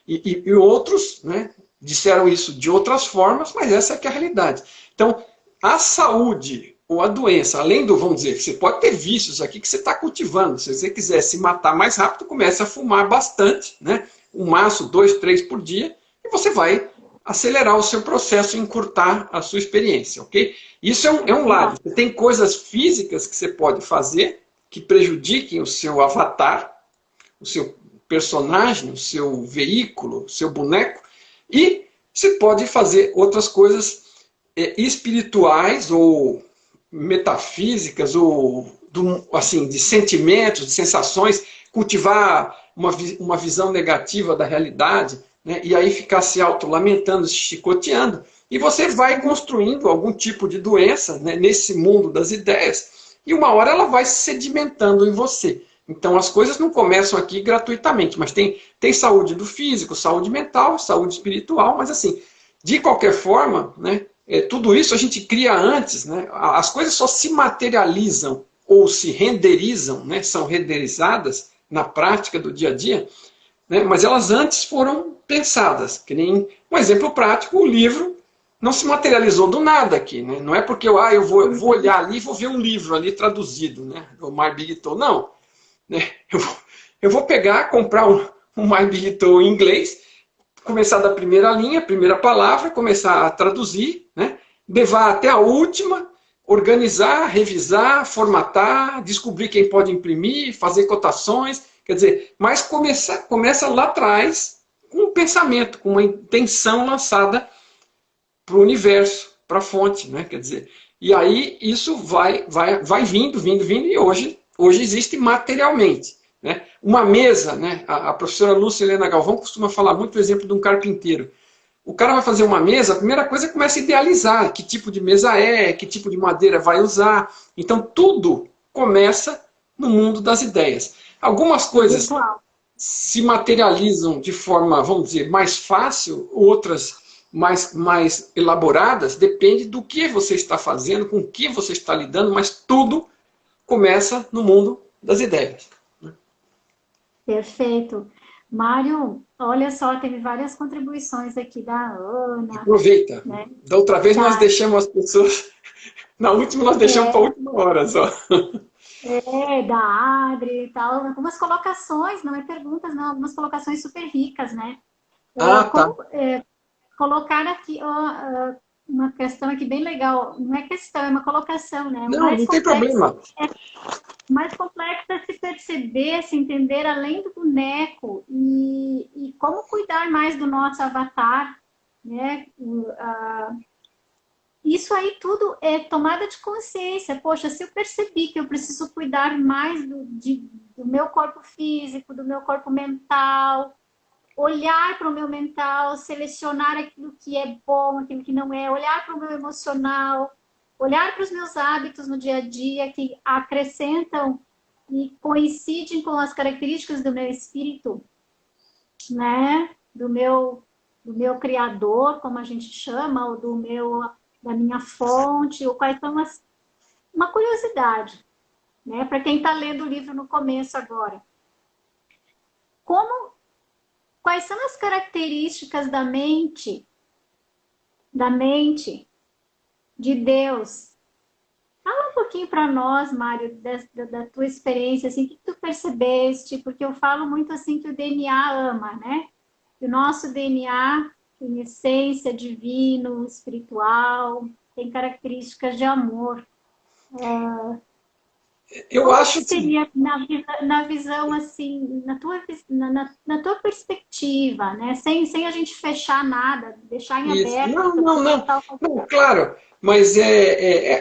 E outros, né, disseram isso de outras formas, mas essa é que é a realidade. Então, a saúde ou a doença. Além do, vamos dizer, você pode ter vícios aqui que você está cultivando. Se você quiser se matar mais rápido, comece a fumar bastante, né? Um maço, 2, 3 por dia, e você vai acelerar o seu processo e encurtar a sua experiência, ok? Isso é um lado. Você tem coisas físicas que você pode fazer que prejudiquem o seu avatar, o seu personagem, o seu veículo, o seu boneco, e você pode fazer outras coisas espirituais ou metafísicas ou assim, de sentimentos, de sensações, cultivar uma visão negativa da realidade, né? E aí ficar se auto-lamentando, se chicoteando, e você vai construindo algum tipo de doença, né, nesse mundo das ideias, e uma hora ela vai se sedimentando em você. Então as coisas não começam aqui gratuitamente, mas tem saúde do físico, saúde mental, saúde espiritual, mas assim, de qualquer forma, né, tudo isso a gente cria antes, né? As coisas só se materializam ou se renderizam, né, são renderizadas na prática do dia a dia, né, mas elas antes foram pensadas. Que nem um exemplo prático, o livro não se materializou do nada aqui. Né? Não é porque eu vou olhar ali e vou ver um livro ali traduzido, né, do My Big Toe. Não. Né? Eu vou pegar, comprar um My Big Toe em inglês, começar da primeira linha, primeira palavra, começar a traduzir, né? Levar até a última, organizar, revisar, formatar, descobrir quem pode imprimir, fazer cotações, quer dizer, mas começa lá atrás com um pensamento, com uma intenção lançada para o universo, para a fonte, né? Quer dizer, e aí isso vai vindo, e hoje existe materialmente. Né? Uma mesa, né? A professora Lúcia Helena Galvão costuma falar muito o exemplo de um carpinteiro. O cara vai fazer uma mesa, a primeira coisa é começa a idealizar que tipo de mesa que tipo de madeira vai usar. Então tudo começa no mundo das ideias. Algumas coisas se materializam de forma, vamos dizer, mais fácil, outras mais elaboradas, depende do que você está fazendo, com o que você está lidando, mas tudo começa no mundo das ideias. Perfeito. Mário, olha só, teve várias contribuições aqui da Ana. Aproveita. Né? Da outra vez nós deixamos as pessoas... Na última nós deixamos para a última hora só. Da Adri e tal. Algumas colocações, não é perguntas, não. Algumas colocações super ricas, né? Colocar aqui uma questão aqui bem legal. Não é questão, é uma colocação, né? Não tem problema. Mais complexo é se perceber, se entender além do boneco e como cuidar mais do nosso avatar, né? Isso aí tudo é tomada de consciência. Poxa, se eu percebi que eu preciso cuidar mais do meu corpo físico, do meu corpo mental, olhar para o meu mental, selecionar aquilo que é bom, aquilo que não é, olhar para o meu emocional, olhar para os meus hábitos no dia a dia que acrescentam e coincidem com as características do meu espírito, né? Do meu criador, como a gente chama, ou da minha fonte, ou quais são uma curiosidade, né? Para quem está lendo o livro no começo agora. Quais são as características da mente de Deus? Fala um pouquinho para nós, Mário, da tua experiência, assim, o que tu percebeste? Porque eu falo muito assim que o DNA ama, né? Que o nosso DNA tem essência divino, espiritual, tem características de amor. Eu acho que seria na visão assim, na tua perspectiva, né? Sem a gente fechar nada, deixar em aberto. Não, claro, mas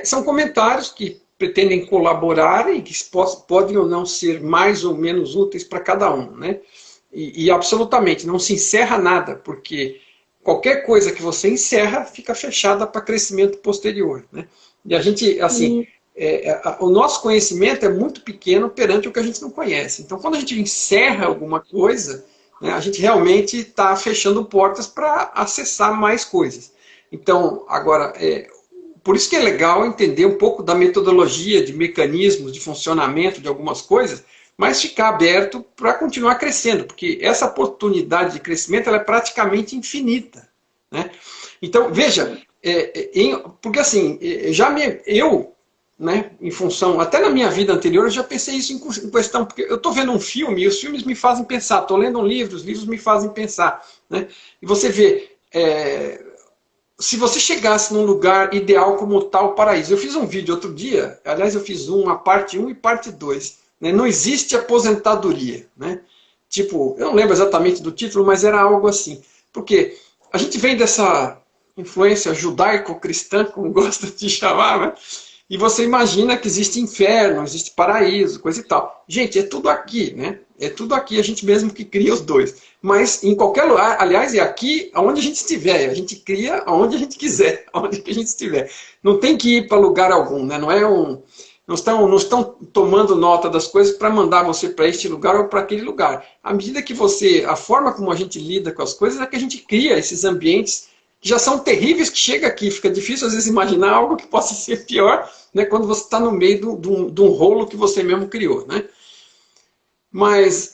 são comentários que pretendem colaborar e que podem ou não ser mais ou menos úteis para cada um, né? E absolutamente, não se encerra nada, porque qualquer coisa que você encerra fica fechada para crescimento posterior, né? E a gente, assim... o nosso conhecimento é muito pequeno perante o que a gente não conhece. Então, quando a gente encerra alguma coisa, né, a gente realmente está fechando portas para acessar mais coisas. Então, agora, por isso que é legal entender um pouco da metodologia, de mecanismos, de funcionamento de algumas coisas, mas ficar aberto para continuar crescendo, porque essa oportunidade de crescimento ela é praticamente infinita. Né? Então, veja, porque assim, eu né, em função, até na minha vida anterior eu já pensei isso em questão, porque eu estou vendo um filme e os filmes me fazem pensar, estou lendo um livro, os livros me fazem pensar, né, e você vê, se você chegasse num lugar ideal como tal paraíso, eu fiz um vídeo outro dia, aliás eu fiz uma parte 1 e parte 2, né, não existe aposentadoria, né, tipo, eu não lembro exatamente do título, mas era algo assim, porque a gente vem dessa influência judaico-cristã, como gosta de chamar, né? E você imagina que existe inferno, existe paraíso, coisa e tal. Gente, é tudo aqui, né? É tudo aqui, a gente mesmo que cria os dois. Mas em qualquer lugar, aliás, é aqui aonde a gente estiver. A gente cria aonde a gente quiser, aonde que a gente estiver. Não tem que ir para lugar algum, né? Não é um... Não estão tomando nota das coisas para mandar você para este lugar ou para aquele lugar. À medida que você... A forma como a gente lida com as coisas é que a gente cria esses ambientes que já são terríveis, que chega aqui, fica difícil às vezes imaginar algo que possa ser pior, né, quando você está no meio de um rolo que você mesmo criou. Né? Mas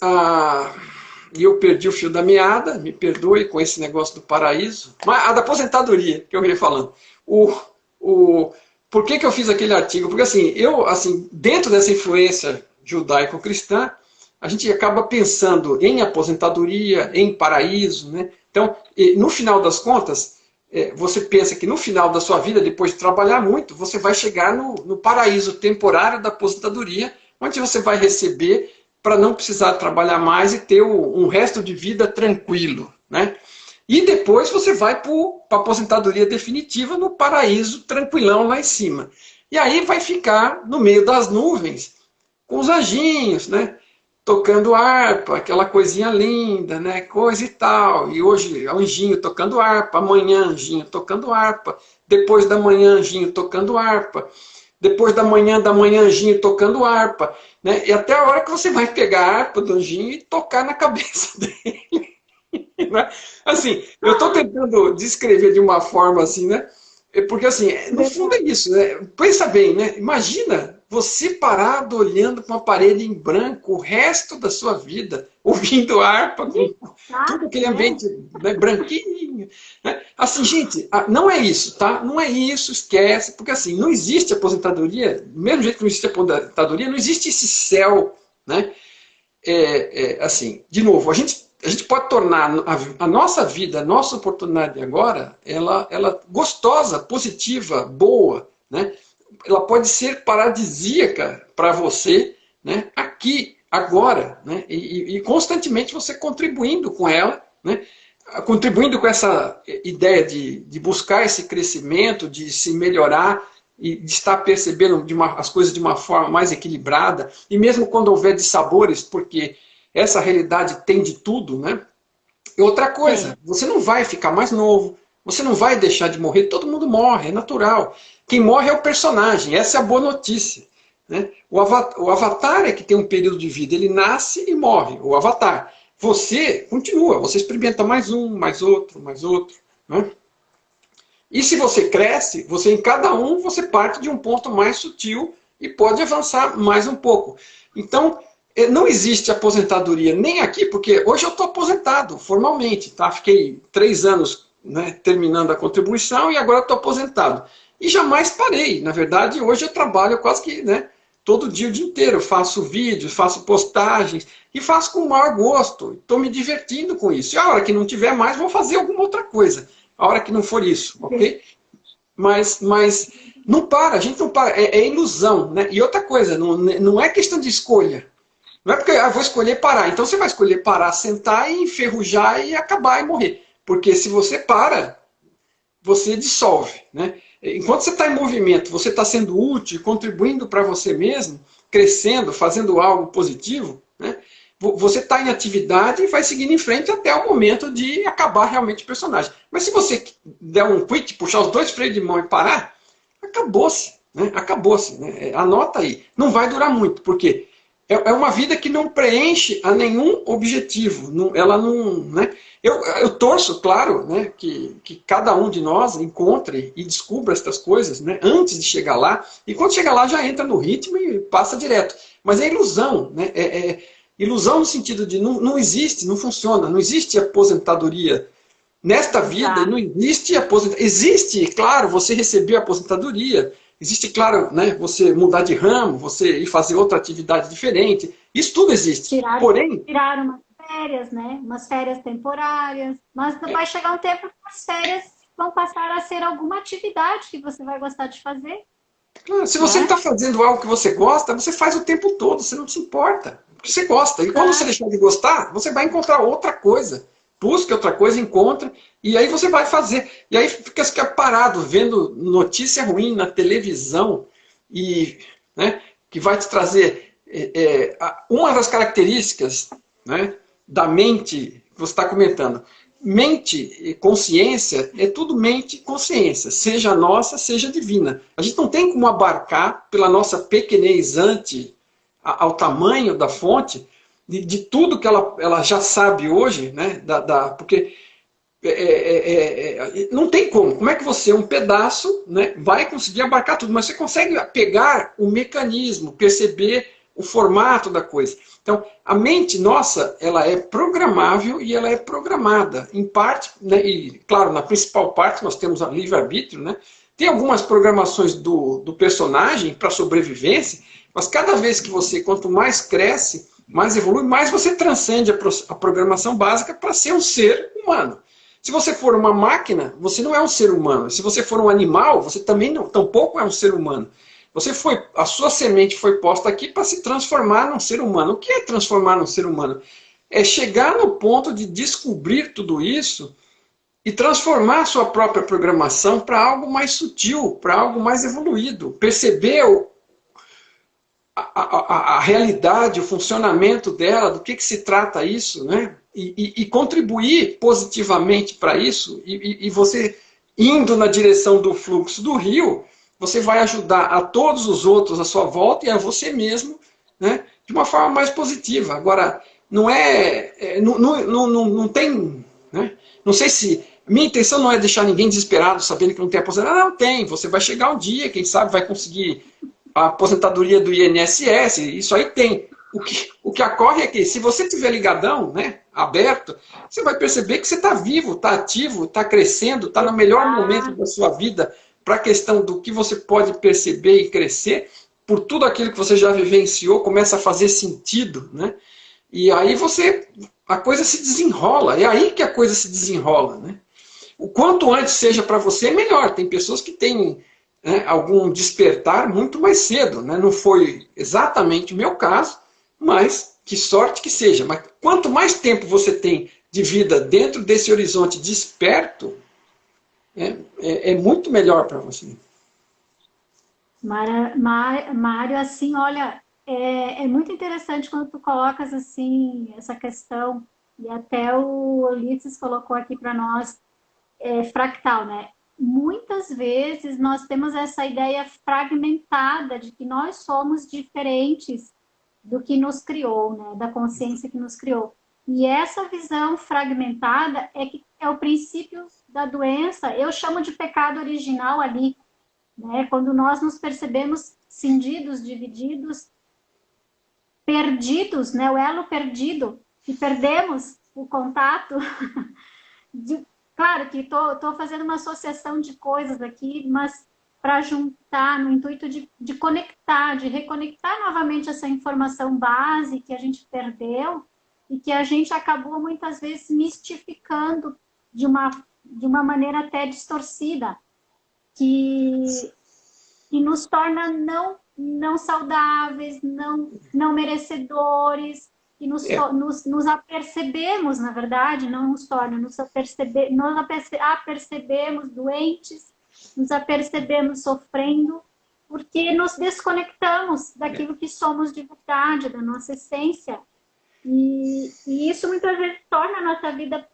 eu perdi o fio da meada, me perdoe com esse negócio do paraíso, mas a da aposentadoria, que eu ia falando. Por que eu fiz aquele artigo? Porque assim, dentro dessa influência judaico-cristã, a gente acaba pensando em aposentadoria, em paraíso, né? Então, no final das contas, você pensa que no final da sua vida, depois de trabalhar muito, você vai chegar no paraíso temporário da aposentadoria, onde você vai receber para não precisar trabalhar mais e ter um resto de vida tranquilo, né? E depois você vai para a aposentadoria definitiva no paraíso tranquilão lá em cima. E aí vai ficar no meio das nuvens, com os anjinhos, né? Tocando harpa, aquela coisinha linda, né? Coisa e tal. E hoje anjinho tocando harpa, amanhã anjinho tocando harpa, depois da manhã anjinho tocando harpa, depois da manhã anjinho tocando harpa, né? E até a hora que você vai pegar a harpa do anjinho e tocar na cabeça dele. Né? Assim, eu estou tentando descrever de uma forma assim, né? Porque assim, no fundo é isso, né? Pensa bem, né? Imagina você parado olhando para uma parede em branco o resto da sua vida, ouvindo harpa, com tudo aquele ambiente, né, branquinho. Né? Assim, gente, não é isso, tá? Não é isso, esquece, porque assim, não existe aposentadoria, do mesmo jeito que não existe aposentadoria, não existe esse céu, né? Assim, de novo, a gente pode tornar a nossa vida, a nossa oportunidade agora, ela gostosa, positiva, boa, né? Ela pode ser paradisíaca para você, né? Aqui, agora, né? E constantemente você contribuindo com ela, né? Contribuindo com essa ideia de buscar esse crescimento, de se melhorar e de estar percebendo as coisas de uma forma mais equilibrada, e mesmo quando houver dissabores, porque essa realidade tem de tudo, né? E outra coisa, você não vai ficar mais novo, você não vai deixar de morrer, todo mundo morre, é natural. Quem morre é o personagem, essa é a boa notícia. Né? O avatar é que tem um período de vida, ele nasce e morre, o avatar. Você continua, você experimenta mais um, mais outro, mais outro. Né? E se você cresce, você em cada um, você parte de um ponto mais sutil e pode avançar mais um pouco. Então, não existe aposentadoria nem aqui, porque hoje eu estou aposentado formalmente. Tá? Fiquei 3 anos, né, terminando a contribuição e agora estou aposentado. E jamais parei. Na verdade, hoje eu trabalho quase que, né, todo dia, o dia inteiro. Faço vídeos, faço postagens e faço com o maior gosto. Estou me divertindo com isso. E a hora que não tiver mais, vou fazer alguma outra coisa. A hora que não for isso, ok? Mas não para, a gente não para. É ilusão. Né? E outra coisa, não é questão de escolha. Não é porque vou escolher parar. Então você vai escolher parar, sentar e enferrujar e acabar e morrer. Porque se você para, você dissolve. Né? Enquanto você está em movimento, você está sendo útil, contribuindo para você mesmo, crescendo, fazendo algo positivo, né? Você está em atividade e vai seguindo em frente até o momento de acabar realmente o personagem. Mas se você der um quit, puxar os 2 freios de mão e parar, acabou-se. Né? Acabou-se. Né? Anota aí. Não vai durar muito, porque é uma vida que não preenche a nenhum objetivo. Ela não... Né? Eu torço, claro, né, que cada um de nós encontre e descubra estas coisas, né, antes de chegar lá. E quando chegar lá já entra no ritmo e passa direto. Mas é ilusão. Né? Ilusão no sentido de não existe, não funciona. Não existe aposentadoria nesta vida. Não existe aposentadoria. Existe, claro, você recebeu a aposentadoria. Existe, claro, né, você mudar de ramo, você ir fazer outra atividade diferente. Isso tudo existe. Porém, tirar umas férias, né? Umas férias temporárias. Mas vai chegar um tempo que as férias vão passar a ser alguma atividade que você vai gostar de fazer. claro, se você está fazendo algo que você gosta, você faz o tempo todo, você não se importa. Porque você gosta. E quando você deixar de gostar, você vai encontrar outra coisa. Busque outra coisa, encontra, e aí você vai fazer. E aí fica parado vendo notícia ruim na televisão, e, né, que vai te trazer uma das características, né, da mente que você está comentando. Mente e consciência é tudo mente e consciência, seja nossa, seja divina. A gente não tem como abarcar, pela nossa pequenez ante ao tamanho da fonte, de tudo que ela já sabe hoje, né? Porque não tem como. Como é que você, um pedaço, né, vai conseguir abarcar tudo? Mas você consegue pegar o mecanismo, perceber o formato da coisa. Então, a mente nossa, ela é programável e ela é programada. Em parte, né, e claro, na principal parte nós temos a livre-arbítrio, né? Tem algumas programações do personagem para sobrevivência, mas cada vez que você, quanto mais cresce, mais evolui, mais você transcende a programação básica para ser um ser humano. Se você for uma máquina, você não é um ser humano. Se você for um animal, você também não, tampouco é um ser humano. A sua semente foi posta aqui para se transformar num ser humano. O que é transformar num ser humano? É chegar no ponto de descobrir tudo isso e transformar a sua própria programação para algo mais sutil, para algo mais evoluído. Perceber a realidade, o funcionamento dela, do que se trata isso, né? E contribuir positivamente para isso, e você indo na direção do fluxo do rio, você vai ajudar a todos os outros à sua volta e a você mesmo, né, de uma forma mais positiva. Agora, não tem, né, não sei se, minha intenção não é deixar ninguém desesperado sabendo que não tem aposentadoria. Não tem, você vai chegar um dia, quem sabe vai conseguir a aposentadoria do INSS, isso aí tem. O que ocorre é que, se você estiver ligadão, né, aberto, você vai perceber que você está vivo, está ativo, está crescendo, está no melhor momento da sua vida para a questão do que você pode perceber e crescer, por tudo aquilo que você já vivenciou, começa a fazer sentido, né? E aí a coisa se desenrola, é aí que a coisa se desenrola, né? O quanto antes seja para você, melhor. Tem pessoas que têm, né, algum despertar muito mais cedo, né? Não foi exatamente o meu caso, mas que sorte que seja. Mas quanto mais tempo você tem de vida dentro desse horizonte desperto, é muito melhor para você. Mário, assim, olha, é muito interessante quando tu colocas assim essa questão, e até o Ulisses colocou aqui para nós, fractal, né? Muitas vezes nós temos essa ideia fragmentada de que nós somos diferentes do que nos criou, né? Da consciência que nos criou. E essa visão fragmentada é o princípio da doença. Eu chamo de pecado original ali, né? Quando nós nos percebemos cindidos, divididos, perdidos, né? O elo perdido, e perdemos o contato. Claro que estou fazendo uma associação de coisas aqui, mas para juntar no intuito de conectar, de reconectar novamente essa informação base que a gente perdeu e que a gente acabou muitas vezes mistificando de uma maneira até distorcida, que nos torna não saudáveis, não merecedores, e nos apercebemos, na verdade, não nos torna, nos apercebemos doentes, nos apercebemos sofrendo, porque nos desconectamos daquilo que somos de verdade, da nossa essência. E isso muitas vezes torna a nossa vida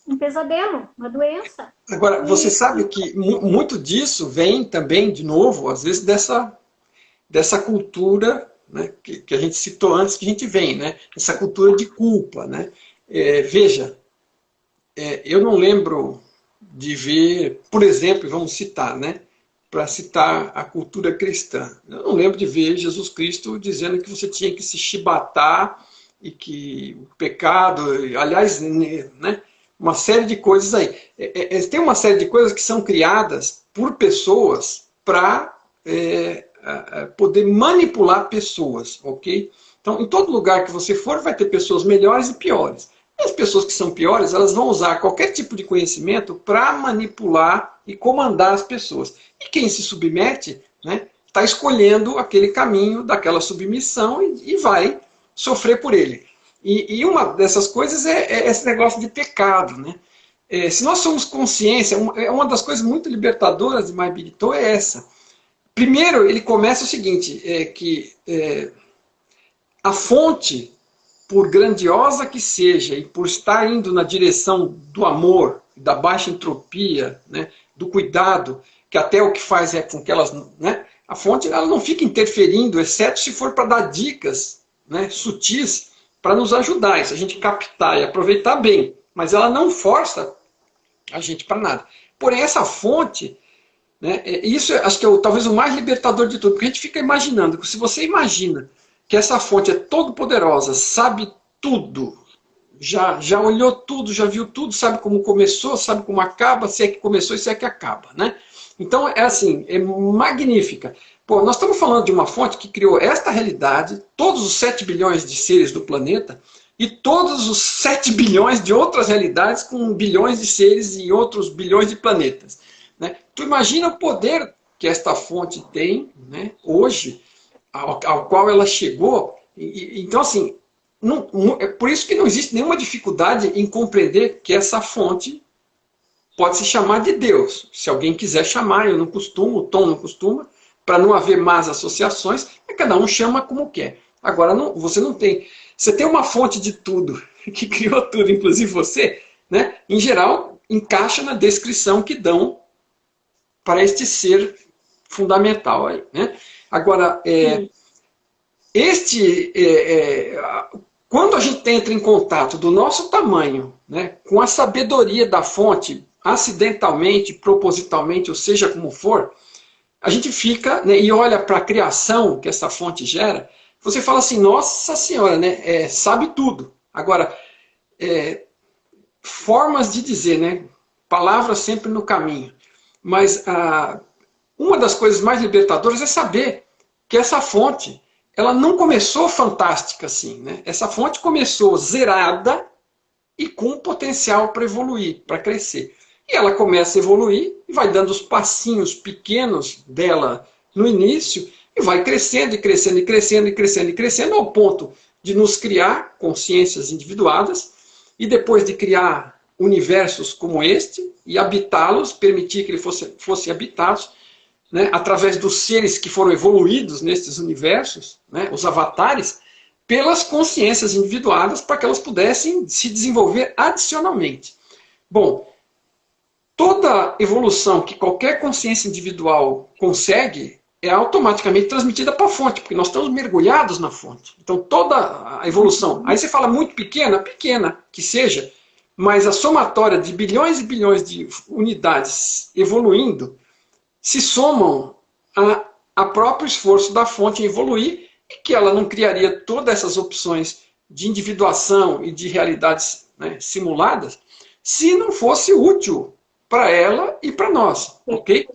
um pesadelo, uma doença. Agora, você sabe que muito disso vem também, de novo, às vezes dessa cultura, né, que a gente citou antes, que a gente vem, né? Essa cultura de culpa, né? Veja, eu não lembro de ver, por exemplo, vamos citar, né? Para citar a cultura cristã. Eu não lembro de ver Jesus Cristo dizendo que você tinha que se chibatar e que o pecado, aliás, né? Uma série de coisas aí. Tem uma série de coisas que são criadas por pessoas para poder manipular pessoas, ok? Então, em todo lugar que você for, vai ter pessoas melhores e piores. E as pessoas que são piores, elas vão usar qualquer tipo de conhecimento para manipular e comandar as pessoas. E quem se submete, né, está escolhendo aquele caminho daquela submissão e vai sofrer por ele. E uma dessas coisas é esse negócio de pecado, né? Se nós somos consciência, uma das coisas muito libertadoras de My Big Toe é essa. Primeiro, ele começa o seguinte, a fonte, por grandiosa que seja, e por estar indo na direção do amor, da baixa entropia, né, do cuidado, que até o que faz é com que elas... Né, a fonte ela não fica interferindo, exceto se for para dar dicas, né, sutis, para nos ajudar, e se a gente captar e aproveitar bem. Mas ela não força a gente para nada. Porém, essa fonte... Né, isso acho que é talvez o mais libertador de tudo, porque a gente fica imaginando, que se você imagina que essa fonte é todo poderosa, sabe tudo, já olhou tudo, já viu tudo, sabe como começou, sabe como acaba, se é que começou e se é que acaba, né? Então é assim, é magnífica. Pô, nós estamos falando de uma fonte que criou esta realidade, todos os 7 bilhões de seres do planeta, e todos os 7 bilhões de outras realidades com bilhões de seres e outros bilhões de planetas. Né? Tu imagina o poder que esta fonte tem, né, hoje, ao qual ela chegou. Então, assim, é por isso que não existe nenhuma dificuldade em compreender que essa fonte pode se chamar de Deus. Se alguém quiser chamar, eu não costumo, o Tom não costuma, para não haver más associações, cada um chama como quer. Agora, você não tem... Você tem uma fonte de tudo, que criou tudo, inclusive você, né? Em geral, encaixa na descrição que dão para este ser fundamental aí, né? Agora, quando a gente entra em contato do nosso tamanho, né, com a sabedoria da fonte, acidentalmente, propositalmente, ou seja como for, a gente fica, né, e olha para a criação que essa fonte gera, você fala assim, nossa senhora, né, sabe tudo. Agora, formas de dizer, né, palavras sempre no caminho. Mas uma das coisas mais libertadoras é saber que essa fonte, ela não começou fantástica assim, né? Essa fonte começou zerada e com potencial para evoluir, para crescer. E ela começa a evoluir e vai dando os passinhos pequenos dela no início e vai crescendo e crescendo e crescendo e crescendo e crescendo ao ponto de nos criar consciências individuadas e depois de criar universos como este e habitá-los, permitir que eles fossem habitados, né, através dos seres que foram evoluídos nestes universos, né, os avatares, pelas consciências individuadas para que elas pudessem se desenvolver adicionalmente. Bom, toda evolução que qualquer consciência individual consegue é automaticamente transmitida para a fonte, porque nós estamos mergulhados na fonte. Então toda a evolução, aí você fala muito pequena, pequena que seja, mas a somatória de bilhões e bilhões de unidades evoluindo se somam a próprio esforço da fonte em evoluir e que ela não criaria todas essas opções de individuação e de realidades, né, simuladas se não fosse útil para ela e para nós, ok?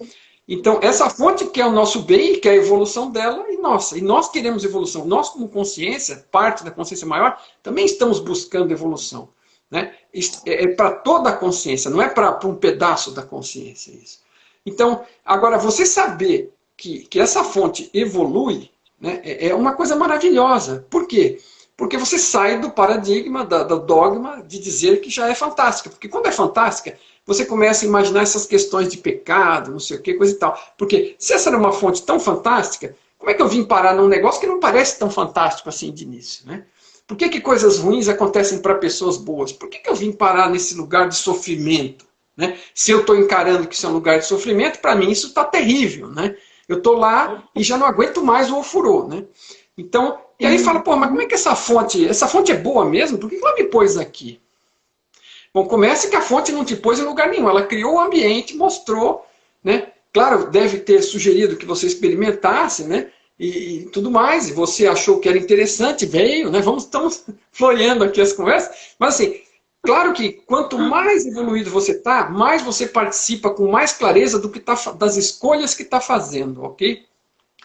Então, essa fonte quer o nosso bem e quer a evolução dela e nossa. E nós queremos evolução. Nós, como consciência, parte da consciência maior, também estamos buscando evolução. Né? É para toda a consciência, não é para um pedaço da consciência isso. Então, agora, você saber que essa fonte evolui, né, é uma coisa maravilhosa. Por quê? Porque você sai do paradigma, do dogma de dizer que já é fantástica. Porque quando é fantástica, você começa a imaginar essas questões de pecado, não sei o que, coisa e tal. Porque se essa era uma fonte tão fantástica, como é que eu vim parar num negócio que não parece tão fantástico assim de início, né? Por que coisas ruins acontecem para pessoas boas? Por que eu vim parar nesse lugar de sofrimento? Né? Se eu estou encarando que isso é um lugar de sofrimento, para mim isso está terrível. Né? Eu estou lá e já não aguento mais o ofurô. Né? Então, e aí fala, pô, mas como é que essa fonte é boa mesmo? Por que ela me pôs aqui? Bom, começa que a fonte não te pôs em lugar nenhum. Ela criou o ambiente, mostrou, né? Claro, deve ter sugerido que você experimentasse, né? E tudo mais, e você achou que era interessante, veio, né? Estamos floreando aqui as conversas, mas assim, claro que quanto mais evoluído você está, mais você participa com mais clareza das escolhas que está fazendo, ok?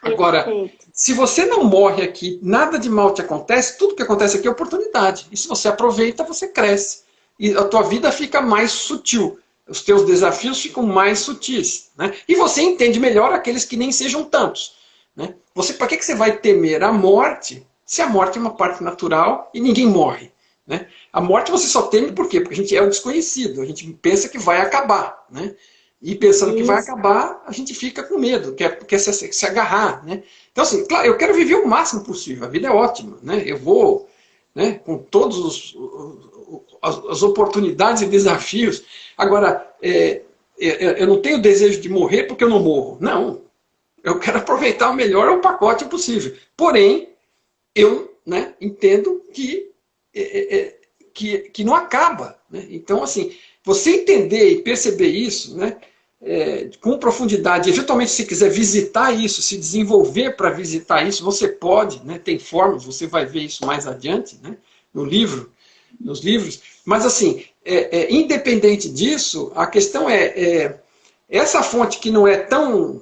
Agora, se você não morre aqui, nada de mal te acontece, tudo que acontece aqui é oportunidade. E se você aproveita, você cresce. E a tua vida fica mais sutil. Os teus desafios ficam mais sutis. Né? E você entende melhor aqueles que nem sejam tantos. Né? Para que você vai temer a morte, se a morte é uma parte natural e ninguém morre? Né? A morte você só teme por quê? Porque a gente é o desconhecido. A gente pensa que vai acabar. Né? E pensando que vai acabar, a gente fica com medo, quer se agarrar. Né? Então, assim, claro, eu quero viver o máximo possível. A vida é ótima. Né? Eu vou, né, com todas as oportunidades e desafios. Agora, eu não tenho desejo de morrer porque eu não morro. Não. Eu quero aproveitar o melhor pacote possível. Porém, eu, né, entendo que não acaba. Né? Então, assim, você entender e perceber isso, né, com profundidade, eventualmente se quiser visitar isso, se desenvolver para visitar isso, você pode, né, tem formas, você vai ver isso mais adiante, né, nos livros, mas assim, independente disso, a questão essa fonte que não é tão...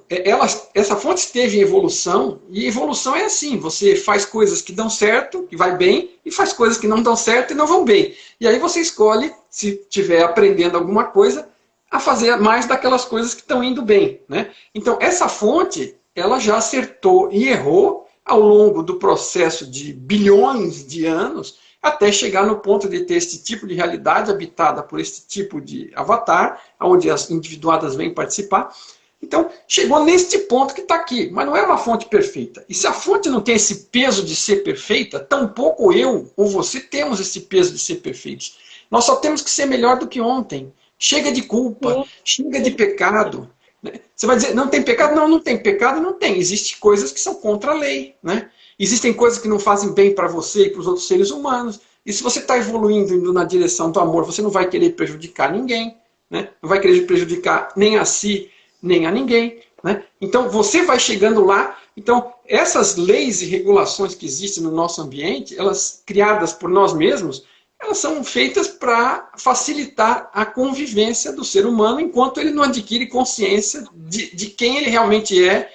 essa fonte esteve em evolução, e evolução é assim, você faz coisas que dão certo, que vai bem, e faz coisas que não dão certo e não vão bem. E aí você escolhe, se estiver aprendendo alguma coisa, a fazer mais daquelas coisas que estão indo bem. Né? Então, essa fonte, ela já acertou e errou ao longo do processo de bilhões de anos, até chegar no ponto de ter esse tipo de realidade habitada por esse tipo de avatar, onde as individuadas vêm participar. Então, chegou neste ponto que está aqui, mas não é uma fonte perfeita. E se a fonte não tem esse peso de ser perfeita, tampouco eu ou você temos esse peso de ser perfeitos. Nós só temos que ser melhor do que ontem. Chega de culpa, chega de pecado. Né? Você vai dizer, não tem pecado? Não, não tem pecado, não tem. Existem coisas que são contra a lei. Né? Existem coisas que não fazem bem para você e para os outros seres humanos. E se você está evoluindo, indo na direção do amor, você não vai querer prejudicar ninguém. Né? Não vai querer prejudicar nem a si, nem a ninguém. Né? Então, você vai chegando lá. Então, essas leis e regulações que existem no nosso ambiente, elas criadas por nós mesmos, elas são feitas para facilitar a convivência do ser humano enquanto ele não adquire consciência de quem ele realmente é,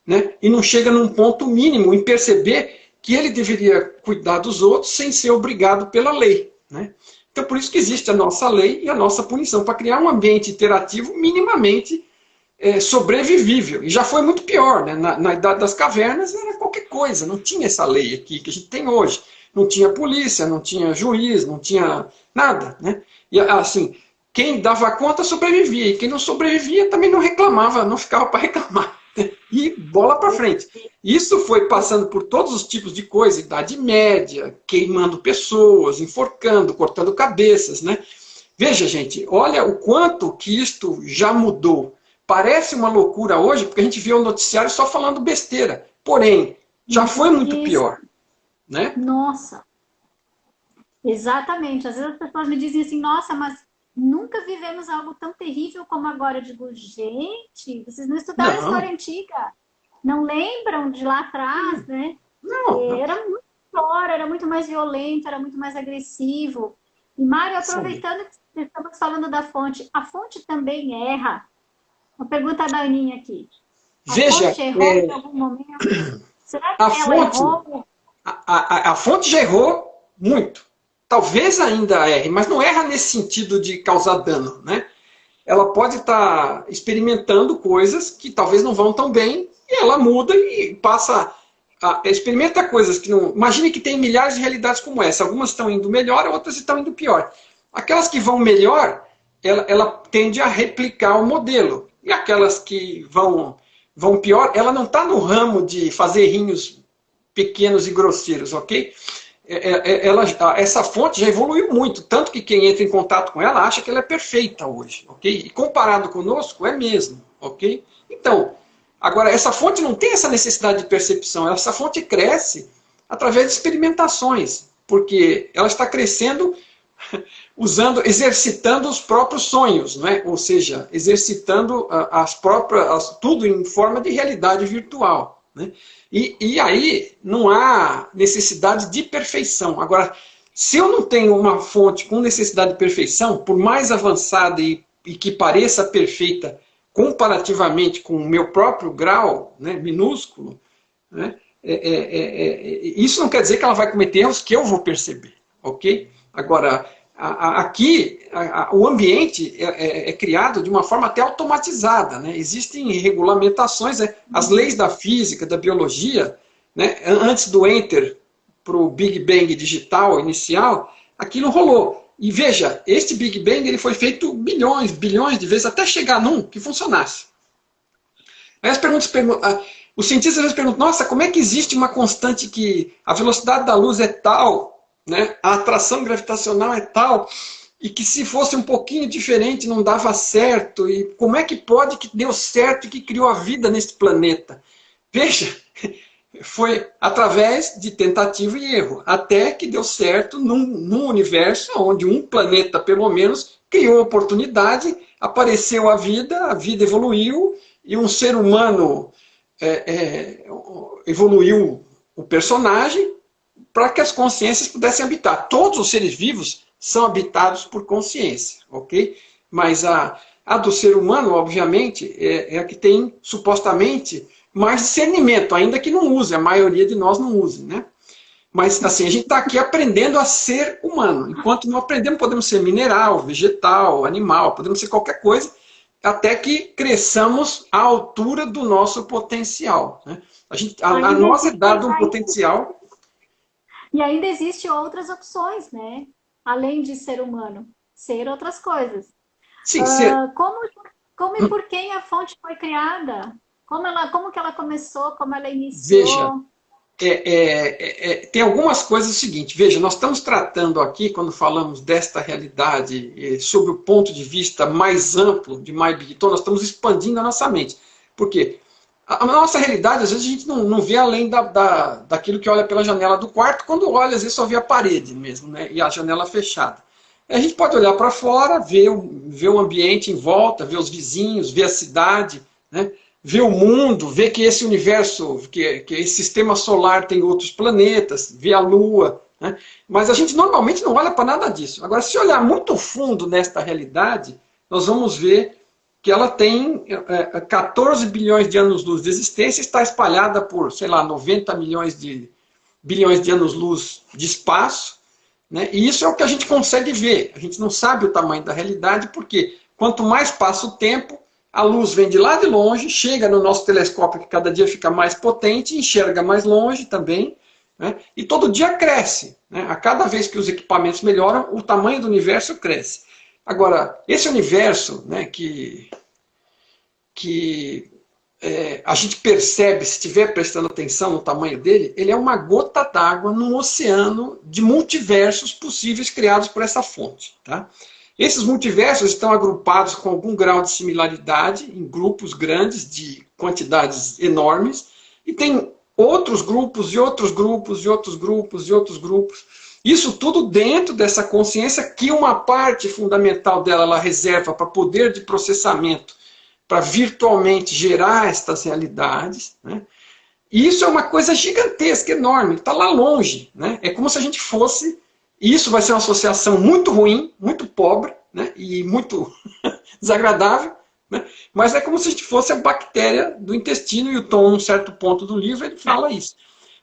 né? E não chega num ponto mínimo em perceber que ele deveria cuidar dos outros sem ser obrigado pela lei. Né? Então, por isso que existe a nossa lei e a nossa punição, para criar um ambiente interativo minimamente sobrevivível. E já foi muito pior. Né? Na Idade das Cavernas era qualquer coisa, não tinha essa lei aqui que a gente tem hoje. Não tinha polícia, não tinha juiz, não tinha nada. Né? E assim, quem dava conta sobrevivia. E quem não sobrevivia também não reclamava, não ficava para reclamar. E bola para frente. Isso foi passando por todos os tipos de coisa. Idade Média, queimando pessoas, enforcando, cortando cabeças. Né? Veja, gente, olha o quanto que isto já mudou. Parece uma loucura hoje, porque a gente vê o noticiário só falando besteira. Porém, já foi muito pior. Né? Nossa, exatamente. Às vezes as pessoas me dizem assim, nossa, mas nunca vivemos algo tão terrível como agora. Eu digo, gente, vocês não estudaram a história antiga, não lembram de lá atrás, né? Não. Era muito pior, era muito mais violento, era muito mais agressivo. E Mário, aproveitando que estamos falando da fonte, a fonte também erra? Uma pergunta da Aninha aqui. Veja, fonte errou em algum momento? Será que ela errou? A fonte já errou muito. Talvez ainda erre, mas não erra nesse sentido de causar dano. Né? Ela pode estar experimentando coisas que talvez não vão tão bem, e ela muda e passa experimenta coisas que não... Imagine que tem milhares de realidades como essa. Algumas estão indo melhor, outras estão indo pior. Aquelas que vão melhor, ela tende a replicar o modelo. E aquelas que vão pior, ela não está no ramo de fazer errinhos pequenos e grosseiros, ok? Essa fonte já evoluiu muito, tanto que quem entra em contato com ela acha que ela é perfeita hoje, ok? E comparado conosco, é mesmo, ok? Então, agora, essa fonte não tem essa necessidade de percepção, essa fonte cresce através de experimentações, porque ela está crescendo exercitando os próprios sonhos, né? Ou seja, exercitando tudo em forma de realidade virtual. Né? E aí não há necessidade de perfeição. Agora, se eu não tenho uma fonte com necessidade de perfeição, por mais avançada e que pareça perfeita comparativamente com o meu próprio grau, né, minúsculo, né? Isso não quer dizer que ela vai cometer erros que eu vou perceber, ok? Agora, aqui, o ambiente é criado de uma forma até automatizada, né? Existem regulamentações, né? As leis da física, da biologia, né? Antes do enter para o Big Bang digital inicial, aquilo rolou. E veja, este Big Bang ele foi feito milhões, bilhões de vezes até chegar num que funcionasse. Aí os cientistas às vezes perguntam, nossa, como é que existe uma constante que a velocidade da luz é tal, né? A atração gravitacional é tal, e que se fosse um pouquinho diferente não dava certo, e como é que pode que deu certo e que criou a vida nesse planeta? Veja, foi através de tentativa e erro, até que deu certo num universo onde um planeta, pelo menos, criou oportunidade, apareceu a vida evoluiu, e um ser humano evoluiu o personagem para que as consciências pudessem habitar. Todos os seres vivos são habitados por consciência, ok? Mas a do ser humano, obviamente, é a que tem, supostamente, mais discernimento, ainda que não use, a maioria de nós não use, né? Mas, assim, a gente está aqui aprendendo a ser humano. Enquanto não aprendemos, podemos ser mineral, vegetal, animal, podemos ser qualquer coisa, até que cresçamos à altura do nosso potencial, né? A nós é dado um potencial. E ainda existem outras opções, né? Além de ser humano, ser outras coisas. Sim, Como e por quem a fonte foi criada? Como que ela começou? Como ela iniciou? Veja, tem algumas coisas o seguinte. Veja, nós estamos tratando aqui, quando falamos desta realidade, sob o ponto de vista mais amplo de MyBigTone, nós estamos expandindo a nossa mente. Por quê? A nossa realidade, às vezes, a gente não vê além daquilo que olha pela janela do quarto. Quando olha, às vezes, só vê a parede mesmo, né? E a janela fechada. A gente pode olhar para fora, ver o ambiente em volta, ver os vizinhos, ver a cidade, né? Ver o mundo, ver que esse universo, que esse sistema solar tem outros planetas, ver a Lua, né? Mas a gente normalmente não olha para nada disso. Agora, se olhar muito fundo nesta realidade, nós vamos ver que ela tem 14 bilhões de anos-luz de existência, está espalhada por, sei lá, 90 bilhões de anos-luz de espaço, né? E isso é o que a gente consegue ver. A gente não sabe o tamanho da realidade, porque quanto mais passa o tempo, a luz vem de lá de longe, chega no nosso telescópio, que cada dia fica mais potente, enxerga mais longe também, né? E todo dia cresce, né? A cada vez que os equipamentos melhoram, o tamanho do universo cresce. Agora, esse universo, né, que a gente percebe, se estiver prestando atenção no tamanho dele, ele é uma gota d'água num oceano de multiversos possíveis criados por essa fonte. Tá? Esses multiversos estão agrupados com algum grau de similaridade, em grupos grandes, de quantidades enormes, e tem outros grupos, e outros grupos, e outros grupos, e outros grupos. Isso tudo dentro dessa consciência que uma parte fundamental dela ela reserva para poder de processamento, para virtualmente gerar estas realidades, né? E isso é uma coisa gigantesca, enorme, está lá longe, né? É como se a gente fosse... Isso vai ser uma associação muito ruim, muito pobre, né? E muito desagradável, né? Mas é como se a gente fosse a bactéria do intestino, e o Tom, num certo ponto do livro, ele fala isso.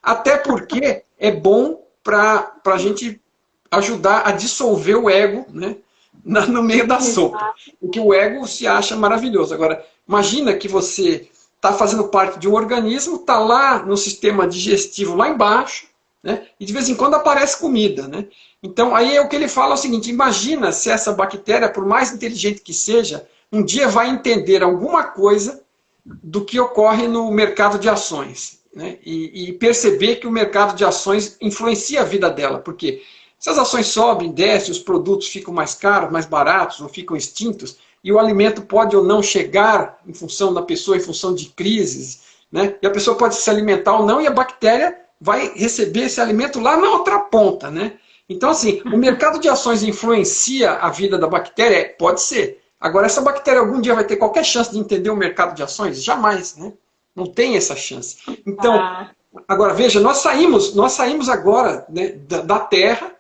Até porque é bom para a gente ajudar a dissolver o ego, né, no meio da sopa. Porque o ego se acha maravilhoso. Agora, imagina que você está fazendo parte de um organismo, está lá no sistema digestivo, lá embaixo, né, e de vez em quando aparece comida. Né? Então, aí é o que ele fala é o seguinte, imagina se essa bactéria, por mais inteligente que seja, um dia vai entender alguma coisa do que ocorre no mercado de ações. Né? E perceber que o mercado de ações influencia a vida dela. Porque se as ações sobem, descem, os produtos ficam mais caros, mais baratos, ou ficam extintos, e o alimento pode ou não chegar em função da pessoa, em função de crises, né? E a pessoa pode se alimentar ou não, e a bactéria vai receber esse alimento lá na outra ponta. Né? Então, assim, o mercado de ações influencia a vida da bactéria? Pode ser. Agora, essa bactéria algum dia vai ter qualquer chance de entender o mercado de ações? Jamais, né? Não tem essa chance. Então, agora veja, nós saímos agora, né, da Terra,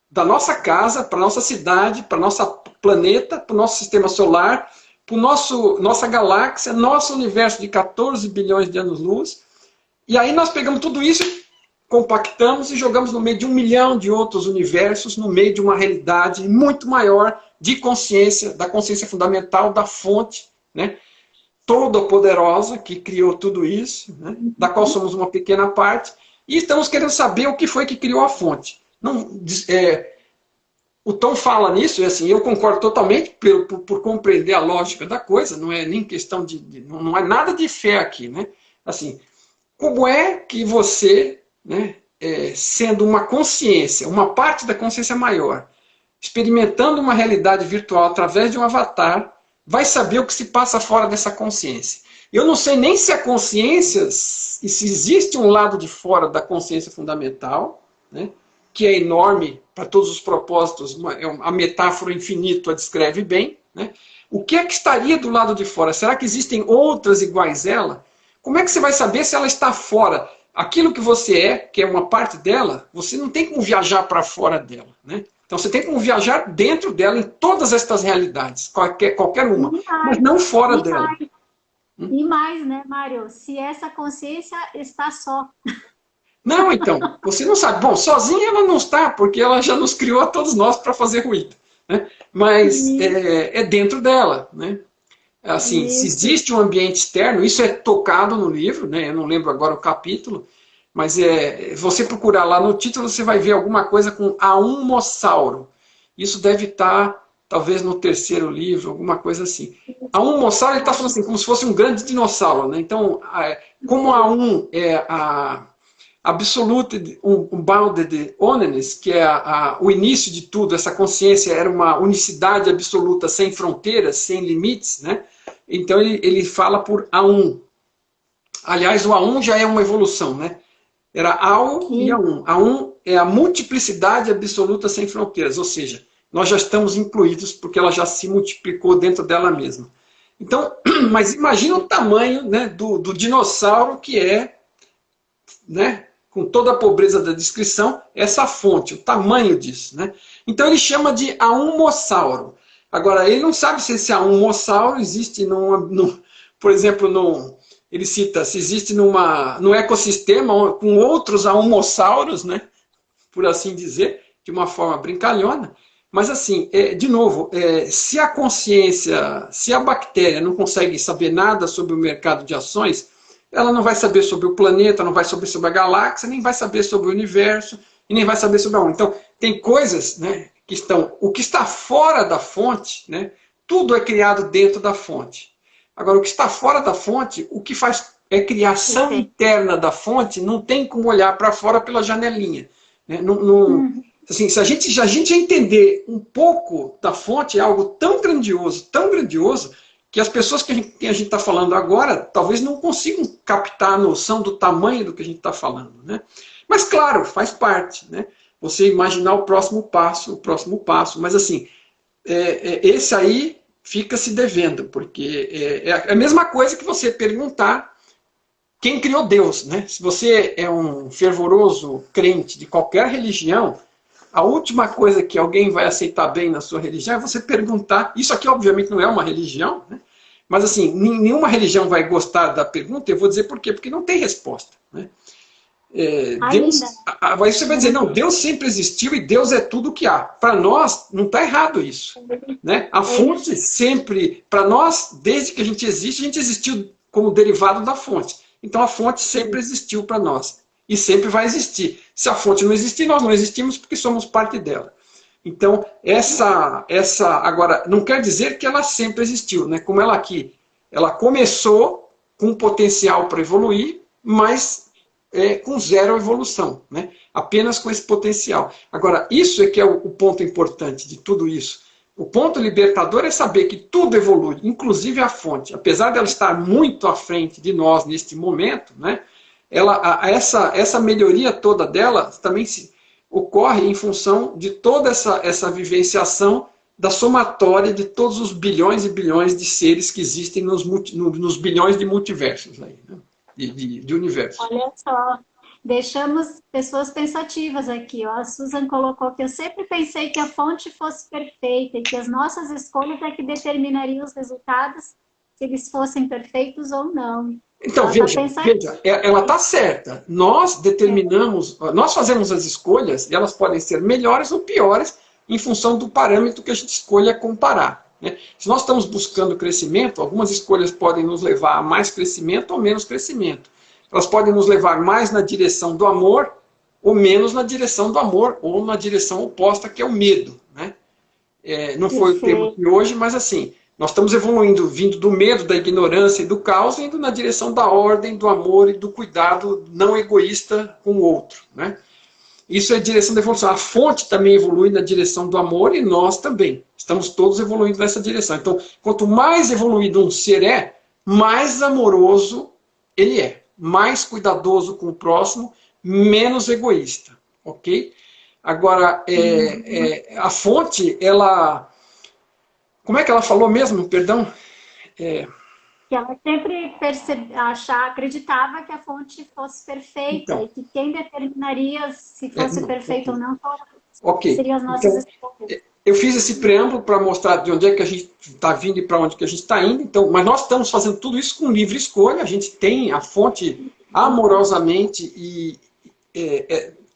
da nossa casa, para a nossa cidade, para o nosso planeta, para o nosso sistema solar, para nossa galáxia, nosso universo de 14 bilhões de anos-luz, E aí nós pegamos tudo isso, compactamos e jogamos no meio de 1 milhão de outros universos, no meio de uma realidade muito maior de consciência, da consciência fundamental, da fonte, né? Toda poderosa, que criou tudo isso, né? Da qual somos uma pequena parte, e estamos querendo saber o que foi que criou a fonte. Não, o Tom fala nisso, e assim, eu concordo totalmente por compreender a lógica da coisa, não é nem questão não é nada de fé aqui, né? Assim, como é que você, né, sendo uma consciência, uma parte da consciência maior, experimentando uma realidade virtual através de um avatar, vai saber o que se passa fora dessa consciência? Eu não sei nem se a consciência, e se existe um lado de fora da consciência fundamental, né, que é enorme para todos os propósitos, a metáfora infinito a descreve bem, né? O que é que estaria do lado de fora? Será que existem outras iguais a ela? Como é que você vai saber se ela está fora? Aquilo que você é, que é uma parte dela, você não tem como viajar para fora dela, né? Então você tem como viajar dentro dela em todas estas realidades, qualquer uma, mas não fora dela. E mais, né, Mário? Se essa consciência está só. Não, então, você não sabe. Bom, sozinha ela não está, porque ela já nos criou a todos nós para fazer ruído, né? Mas é dentro dela, né? Assim, se existe um ambiente externo, isso é tocado no livro, né? Eu não lembro agora o capítulo, mas você procurar lá no título, você vai ver alguma coisa com Aumossauro. Isso deve estar, talvez, no terceiro livro, alguma coisa assim. Aumossauro, ele está falando assim, como se fosse um grande dinossauro, né? Então, como Aum é a Absolute Unbounded Oneness, que é o início de tudo, essa consciência era uma unicidade absoluta, sem fronteiras, sem limites, né? Então ele fala por A1. Aliás, o A1 já é uma evolução, né? Era AU e A1. A1 é a multiplicidade absoluta sem fronteiras, ou seja, nós já estamos incluídos porque ela já se multiplicou dentro dela mesma. Então, mas imagina o tamanho, né, do dinossauro que é, né, com toda a pobreza da descrição, essa fonte, o tamanho disso, né? Então ele chama de Aumossauro. Agora, ele não sabe se esse Aumossauro existe por exemplo, ele cita se existe num ecossistema com outros Aumossauros, né? Por assim dizer, de uma forma brincalhona. Mas assim, de novo, se a consciência, se a bactéria não consegue saber nada sobre o mercado de ações, ela não vai saber sobre o planeta, não vai saber sobre a galáxia, nem vai saber sobre o universo, e nem vai saber sobre a onde. Então, tem coisas, né, o que está fora da fonte, né, tudo é criado dentro da fonte. Agora, o que está fora da fonte, o que faz é criação interna da fonte, não tem como olhar para fora pela janelinha. Né? Assim, se a gente entender um pouco da fonte, é algo tão grandioso, que as pessoas que a gente está falando agora talvez não consigam captar a noção do tamanho do que a gente está falando, né? Mas claro, faz parte, né? Você imaginar o próximo passo, mas assim, esse aí fica se devendo, porque é a mesma coisa que você perguntar quem criou Deus, né? Se você é um fervoroso crente de qualquer religião, a última coisa que alguém vai aceitar bem na sua religião é você perguntar. Isso aqui, obviamente, não é uma religião, né? Mas, assim, nenhuma religião vai gostar da pergunta. Eu vou dizer por quê. Porque não tem resposta, né? Deus, aí você vai dizer, não, Deus sempre existiu e Deus é tudo o que há. Para nós, não está errado isso, né? A fonte sempre, para nós, desde que a gente existiu como derivado da fonte. Então, a fonte sempre existiu para nós. E sempre vai existir. Se a fonte não existir, nós não existimos porque somos parte dela. Então, agora, não quer dizer que ela sempre existiu, né? Como ela aqui, ela começou com potencial para evoluir, mas com zero evolução, né? Apenas com esse potencial. Agora, isso é que é o ponto importante de tudo isso. O ponto libertador é saber que tudo evolui, inclusive a fonte. Apesar dela estar muito à frente de nós neste momento, né? Essa melhoria toda dela também ocorre em função de toda essa vivenciação da somatória de todos os bilhões e bilhões de seres que existem nos bilhões de multiversos aí, né? de universos. Olha só, deixamos pessoas pensativas aqui. Ó. A Susan colocou que eu sempre pensei que a fonte fosse perfeita e que as nossas escolhas é que determinariam os resultados, se eles fossem perfeitos ou não. Então, veja, ela está certa. Nós determinamos, nós fazemos as escolhas e elas podem ser melhores ou piores em função do parâmetro que a gente escolha comparar, né? Se nós estamos buscando crescimento, algumas escolhas podem nos levar a mais crescimento ou menos crescimento. Elas podem nos levar mais na direção do amor ou menos na direção do amor, ou na direção oposta, que é o medo, né? Não foi o tema de hoje, mas assim, nós estamos evoluindo, vindo do medo, da ignorância e do caos, indo na direção da ordem, do amor e do cuidado não egoísta com o outro, né? Isso é a direção da evolução. A fonte também evolui na direção do amor e nós também. Estamos todos evoluindo nessa direção. Então, quanto mais evoluído um ser é, mais amoroso ele é. Mais cuidadoso com o próximo, menos egoísta. Ok? Agora, a fonte, ela... Como é que ela falou mesmo? Perdão? Que ela sempre acreditava que a fonte fosse perfeita, então, e que quem determinaria se fosse perfeito ou não seriam as nossas escolhas. Eu fiz esse preâmbulo para mostrar de onde é que a gente está vindo e para onde que a gente está indo. Então, mas nós estamos fazendo tudo isso com livre escolha. A gente tem a fonte amorosamente e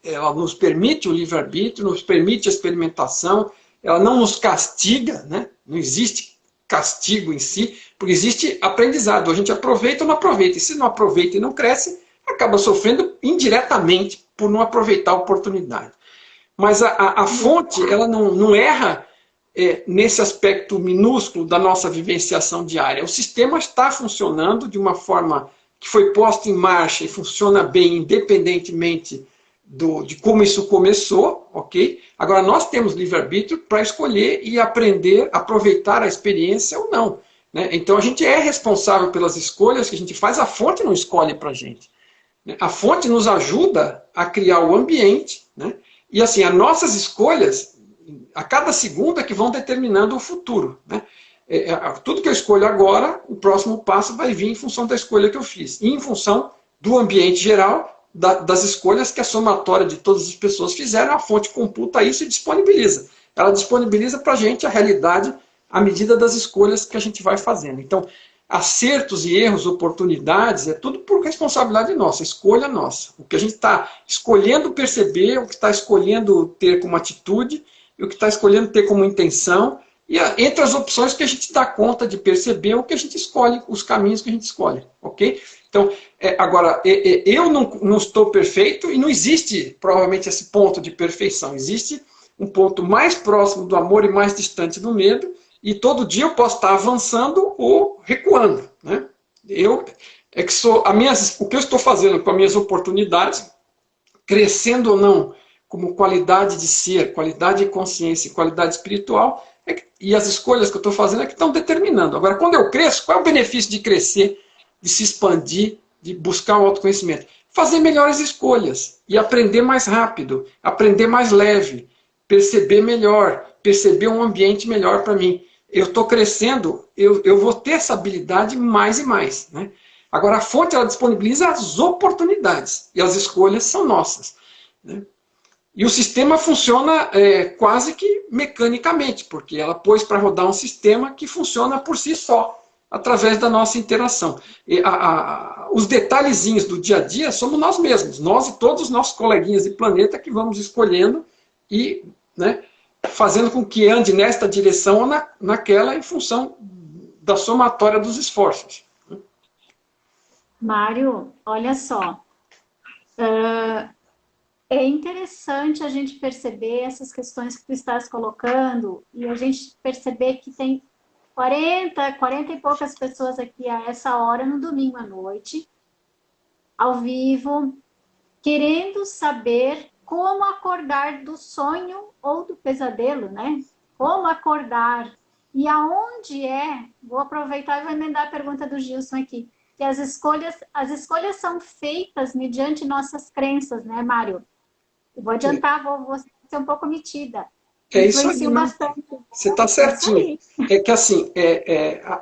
ela nos permite o livre-arbítrio, nos permite a experimentação. Ela não nos castiga, né? Não existe castigo em si, porque existe aprendizado. A gente aproveita ou não aproveita. E se não aproveita e não cresce, acaba sofrendo indiretamente por não aproveitar a oportunidade. Mas a fonte, ela não erra nesse aspecto minúsculo da nossa vivenciação diária. O sistema está funcionando de uma forma que foi posta em marcha e funciona bem, independentemente de como isso começou, ok? Agora, nós temos livre-arbítrio para escolher e aprender, aproveitar a experiência ou não, né? Então, a gente é responsável pelas escolhas que a gente faz, a fonte não escolhe para a gente, né? A fonte nos ajuda a criar o ambiente, né? E assim, as nossas escolhas, a cada segundo é que vão determinando o futuro, né? Tudo que eu escolho agora, o próximo passo vai vir em função da escolha que eu fiz. E em função do ambiente geral, das escolhas que a somatória de todas as pessoas fizeram, a fonte computa isso e disponibiliza. Ela disponibiliza para a gente a realidade à medida das escolhas que a gente vai fazendo. Então, acertos e erros, oportunidades, é tudo por responsabilidade nossa, escolha nossa. O que a gente está escolhendo perceber, o que está escolhendo ter como atitude, e o que está escolhendo ter como intenção, e entre as opções que a gente dá conta de perceber, o que a gente escolhe, os caminhos que a gente escolhe, ok? Então, agora, eu não estou perfeito, e não existe, provavelmente, esse ponto de perfeição. Existe um ponto mais próximo do amor e mais distante do medo, e todo dia eu posso estar avançando ou recuando, né? O que eu estou fazendo com as minhas oportunidades, crescendo ou não, como qualidade de ser, qualidade de consciência e qualidade espiritual, e as escolhas que eu estou fazendo é que estão determinando. Agora, quando eu cresço, qual é o benefício de crescer, de se expandir, de buscar o autoconhecimento? Fazer melhores escolhas e aprender mais rápido, aprender mais leve, perceber melhor, perceber um ambiente melhor para mim. Eu estou crescendo, eu vou ter essa habilidade mais e mais, né? Agora, a fonte, ela disponibiliza as oportunidades, e as escolhas são nossas, né? E o sistema funciona quase que mecanicamente, porque ela pôs para rodar um sistema que funciona por si só, através da nossa interação. Os detalhezinhos do dia a dia somos nós mesmos, nós e todos os nossos coleguinhas de planeta que vamos escolhendo e, né, fazendo com que ande nesta direção ou naquela em função da somatória dos esforços. Mário, olha só. É interessante a gente perceber essas questões que tu estás colocando e a gente perceber que tem 40 e poucas pessoas aqui a essa hora, no domingo à noite, ao vivo, querendo saber como acordar do sonho ou do pesadelo, né? Como acordar. E aonde vou aproveitar e vou emendar a pergunta do Gilson aqui, que as escolhas são feitas mediante nossas crenças, né, Mário? Eu vou adiantar, vou ser um pouco metida. É isso aí, bastante. Você está certinho. É que assim,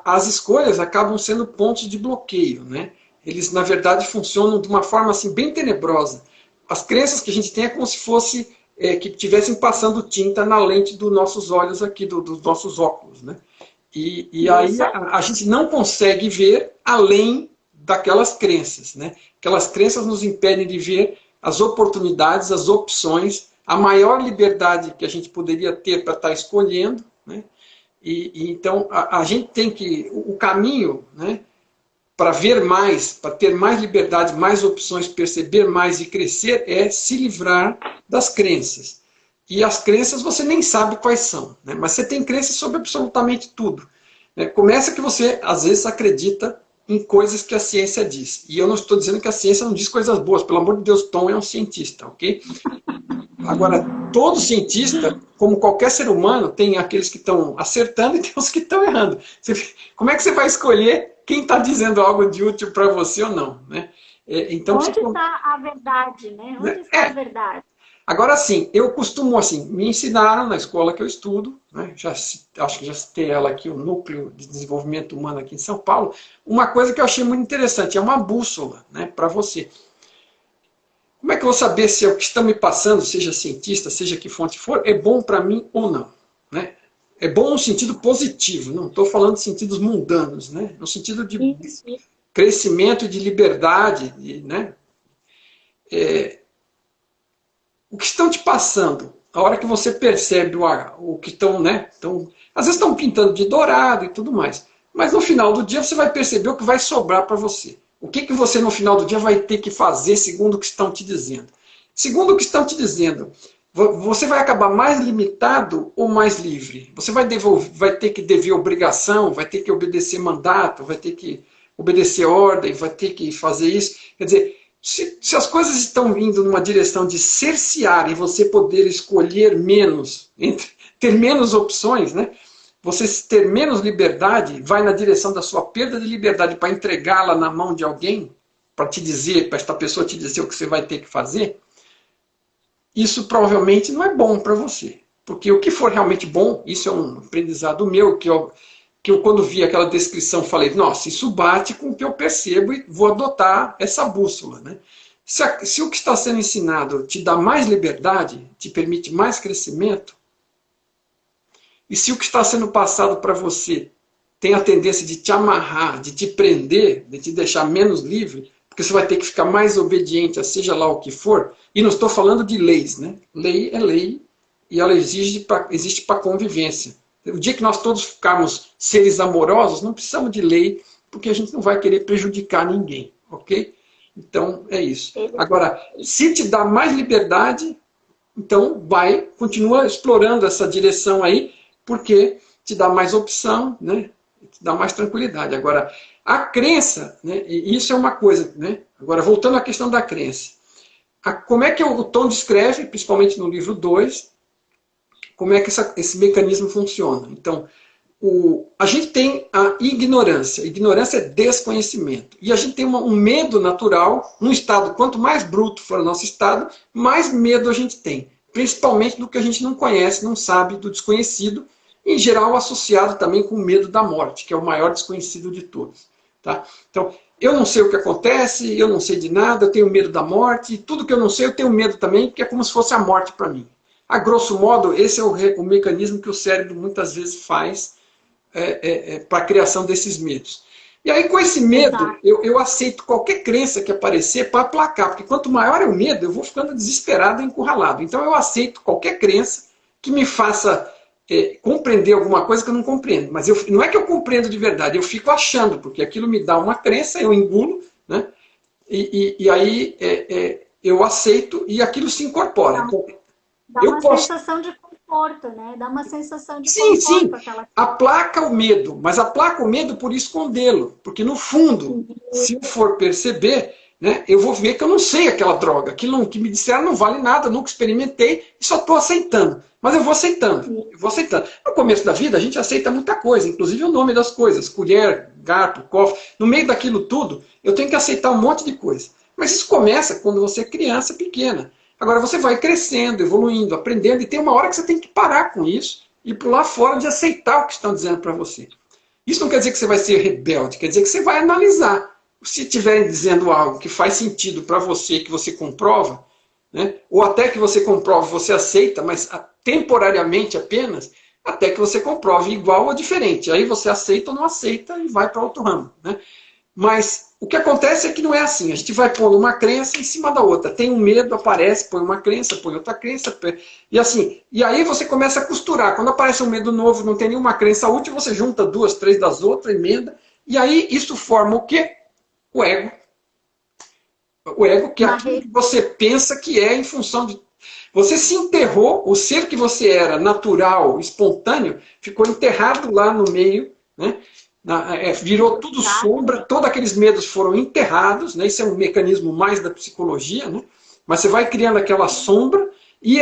as escolhas acabam sendo pontos de bloqueio, né? Eles, na verdade, funcionam de uma forma assim, bem tenebrosa. As crenças que a gente tem é como se fosse que estivessem passando tinta na lente dos nossos olhos aqui, dos nossos óculos, né? E aí a gente não consegue ver além daquelas crenças, né? Aquelas crenças nos impedem de ver as oportunidades, as opções, a maior liberdade que a gente poderia ter para estar escolhendo, né? Então, a gente tem que... O caminho, né, para ver mais, para ter mais liberdade, mais opções, perceber mais e crescer, é se livrar das crenças. E as crenças você nem sabe quais são, né? Mas você tem crenças sobre absolutamente tudo. Né? Começa que você, às vezes, acredita em coisas que a ciência diz. E eu não estou dizendo que a ciência não diz coisas boas. Pelo amor de Deus, Tom é um cientista, ok? Agora, todo cientista, como qualquer ser humano, tem aqueles que estão acertando e tem os que estão errando. Como é que você vai escolher quem está dizendo algo de útil para você ou não? Né? Então, onde está a verdade? Né? Onde está a verdade? Agora, sim, eu costumo, assim, me ensinaram na escola que eu estudo, né? Acho que já citei ela aqui, o Núcleo de Desenvolvimento Humano aqui em São Paulo, uma coisa que eu achei muito interessante, é uma bússola, né, para você. Como é que eu vou saber se o que está me passando, seja cientista, seja que fonte for, é bom para mim ou não? Né? É bom no sentido positivo, não estou falando de sentidos mundanos, né? No sentido de crescimento e de liberdade, né? O que estão te passando, a hora que você percebe o que estão, né? Às vezes estão pintando de dourado e tudo mais, mas no final do dia você vai perceber o que vai sobrar para você. O que você no final do dia vai ter que fazer segundo o que estão te dizendo? Segundo o que estão te dizendo, você vai acabar mais limitado ou mais livre? Você vai ter que dever obrigação, vai ter que obedecer mandato, vai ter que obedecer ordem, vai ter que fazer isso. Quer dizer, se as coisas estão indo numa direção de cercear e você poder escolher menos, ter menos opções, né? Você ter menos liberdade, vai na direção da sua perda de liberdade para entregá-la na mão de alguém, para te dizer, para esta pessoa te dizer o que você vai ter que fazer, isso provavelmente não é bom para você. Porque o que for realmente bom, isso é um aprendizado meu, que eu quando vi aquela descrição falei, nossa, isso bate com o que eu percebo e vou adotar essa bússola. Né? Se o que está sendo ensinado te dá mais liberdade, te permite mais crescimento, e se o que está sendo passado para você tem a tendência de te amarrar, de te prender, de te deixar menos livre, porque você vai ter que ficar mais obediente a seja lá o que for, e não estou falando de leis, né? Lei é lei e ela existe para convivência. O dia que nós todos ficarmos seres amorosos, não precisamos de lei, porque a gente não vai querer prejudicar ninguém, ok? Então, é isso. Agora, se te dá mais liberdade, então continua explorando essa direção aí, porque te dá mais opção, né? Te dá mais tranquilidade. Agora, a crença, né? E isso é uma coisa, né? Agora, voltando à questão da crença. Como é que o Tom descreve, principalmente no livro 2, como é que esse mecanismo funciona? Então, a gente tem a ignorância. Ignorância é desconhecimento. E a gente tem um medo natural, um estado, quanto mais bruto for o nosso estado, mais medo a gente tem. Principalmente do que a gente não conhece, não sabe, do desconhecido, em geral associado também com o medo da morte, que é o maior desconhecido de todos. Tá? Então, eu não sei o que acontece, eu não sei de nada, eu tenho medo da morte, e tudo que eu não sei eu tenho medo também, porque é como se fosse a morte para mim. A grosso modo, esse é o mecanismo que o cérebro muitas vezes faz para a criação desses medos. E aí, com esse medo, eu aceito qualquer crença que aparecer para aplacar, porque quanto maior é o medo, eu vou ficando desesperado e encurralado. Então, eu aceito qualquer crença que me faça compreender alguma coisa que eu não compreendo. Mas não é que eu compreendo de verdade, eu fico achando, porque aquilo me dá uma crença, eu engulo, né? E aí eu aceito e aquilo se incorpora. Então, dá uma sensação de conforto, né? Dá uma sensação de conforto. Sim. Aplaca o medo, mas aplaca o medo por escondê-lo. Porque, no fundo, se eu for perceber, né, eu vou ver que eu não sei aquela droga. Aquilo que me disseram não vale nada, nunca experimentei e só estou aceitando. Mas eu vou aceitando. No começo da vida, a gente aceita muita coisa, inclusive o nome das coisas. Colher, garfo, cofre. No meio daquilo tudo, eu tenho que aceitar um monte de coisa. Mas isso começa quando você é criança pequena. Agora você vai crescendo, evoluindo, aprendendo, e tem uma hora que você tem que parar com isso e pular fora de aceitar o que estão dizendo para você. Isso não quer dizer que você vai ser rebelde, quer dizer que você vai analisar. Se estiverem dizendo algo que faz sentido para você, que você comprova, né? Ou até que você comprove, você aceita, mas temporariamente apenas, até que você comprove igual ou diferente. Aí você aceita ou não aceita e vai para outro ramo. Né? Mas o que acontece é que não é assim. A gente vai pondo uma crença em cima da outra. Tem um medo, aparece, põe uma crença, põe outra crença. E assim, e aí você começa a costurar. Quando aparece um medo novo, não tem nenhuma crença útil, você junta 2, 3 das outras, emenda. E aí isso forma o quê? O ego. O ego, que é aquilo que você pensa que é em função de... Você se enterrou, o ser que você era, natural, espontâneo, ficou enterrado lá no meio, né? Virou tudo sombra, todos aqueles medos foram enterrados, né? Isso é um mecanismo mais da psicologia, né? Mas você vai criando aquela sombra, e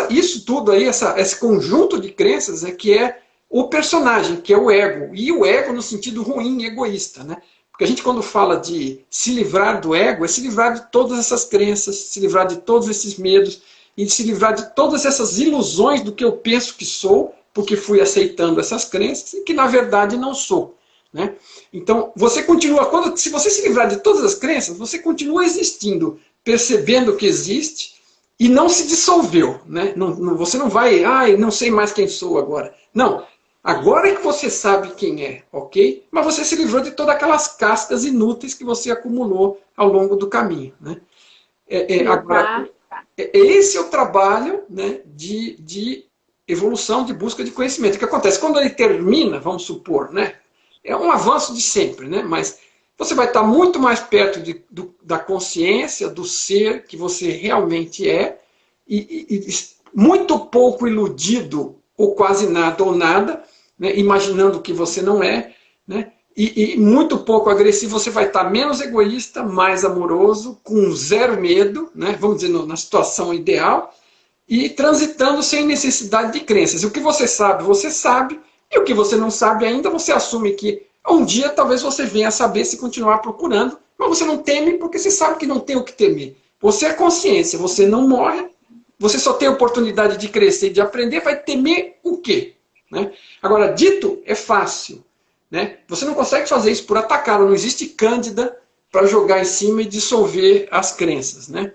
isso tudo aí, esse conjunto de crenças é que é o personagem, que é o ego. E o ego no sentido ruim, egoísta, né? Porque a gente, quando fala de se livrar do ego, é se livrar de todas essas crenças, se livrar de todos esses medos, e se livrar de todas essas ilusões do que eu penso que sou, porque fui aceitando essas crenças, e que na verdade não sou. Né? Então, você continua, se você se livrar de todas as crenças, você continua existindo, percebendo que existe, e não se dissolveu. Né? Você não vai, não sei mais quem sou agora. Não. Agora é que você sabe quem é, ok? Mas você se livrou de todas aquelas cascas inúteis que você acumulou ao longo do caminho. Né? Agora, esse é o trabalho, né, de evolução, de busca de conhecimento. O que acontece? Quando ele termina, vamos supor, né, é um avanço de sempre, né, mas você vai estar muito mais perto da consciência, do ser que você realmente é, e muito pouco iludido, ou quase nada, ou nada, né, imaginando que você não é, né, e muito pouco agressivo. Você vai estar menos egoísta, mais amoroso, com zero medo, né, vamos dizer, na situação ideal, e transitando sem necessidade de crenças. E o que você sabe, e o que você não sabe ainda, você assume que um dia talvez você venha a saber se continuar procurando, mas você não teme porque você sabe que não tem o que temer. Você é consciência, você não morre, você só tem a oportunidade de crescer e de aprender, vai temer o quê? Né? Agora, dito é fácil. Né? Você não consegue fazer isso por atacá-la, não existe cândida para jogar em cima e dissolver as crenças. Né?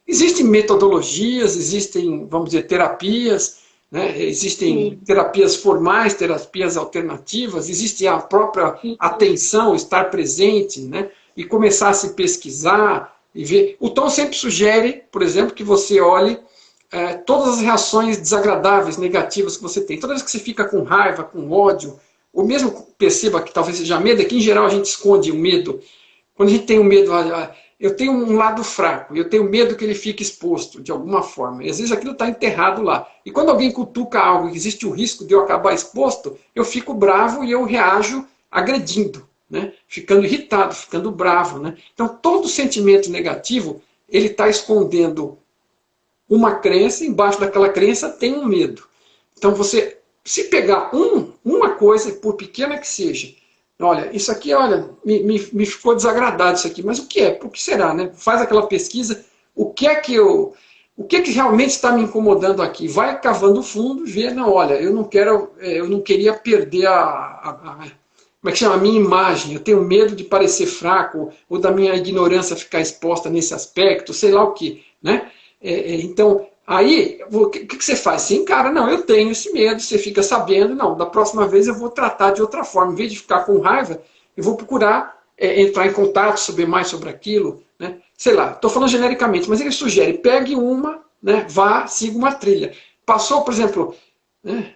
Existem metodologias, existem, vamos dizer, terapias, né? Existem terapias formais, terapias alternativas, existe a própria atenção, estar presente, né? E começar a se pesquisar e ver. O Tom sempre sugere, por exemplo, que você olhe todas as reações desagradáveis, negativas que você tem. Toda vez que você fica com raiva, com ódio, ou mesmo perceba que talvez seja medo, é que em geral a gente esconde o medo. Quando a gente tem o medo, eu tenho um lado fraco, eu tenho medo que ele fique exposto de alguma forma. E às vezes aquilo está enterrado lá. E quando alguém cutuca algo e existe o risco de eu acabar exposto, eu fico bravo e eu reajo agredindo, né? Ficando irritado, ficando bravo. Né? Então todo sentimento negativo, ele está escondendo uma crença, embaixo daquela crença tem um medo. Então você, se pegar uma coisa, por pequena que seja, olha, isso aqui, olha, me ficou desagradado isso aqui, mas o que é? Por que será? Né? Faz aquela pesquisa, o que que realmente está me incomodando aqui? Vai cavando fundo, vê, não, olha, eu não queria perder como é que chama? A minha imagem, eu tenho medo de parecer fraco, ou da minha ignorância ficar exposta nesse aspecto, sei lá o que, né? Então, aí, o que você faz? Você encara, não, eu tenho esse medo, você fica sabendo, não, da próxima vez eu vou tratar de outra forma. Em vez de ficar com raiva, eu vou procurar entrar em contato, saber mais sobre aquilo, né? Sei lá, estou falando genericamente, mas ele sugere, pegue uma, né, vá, siga uma trilha. Passou, por exemplo, né,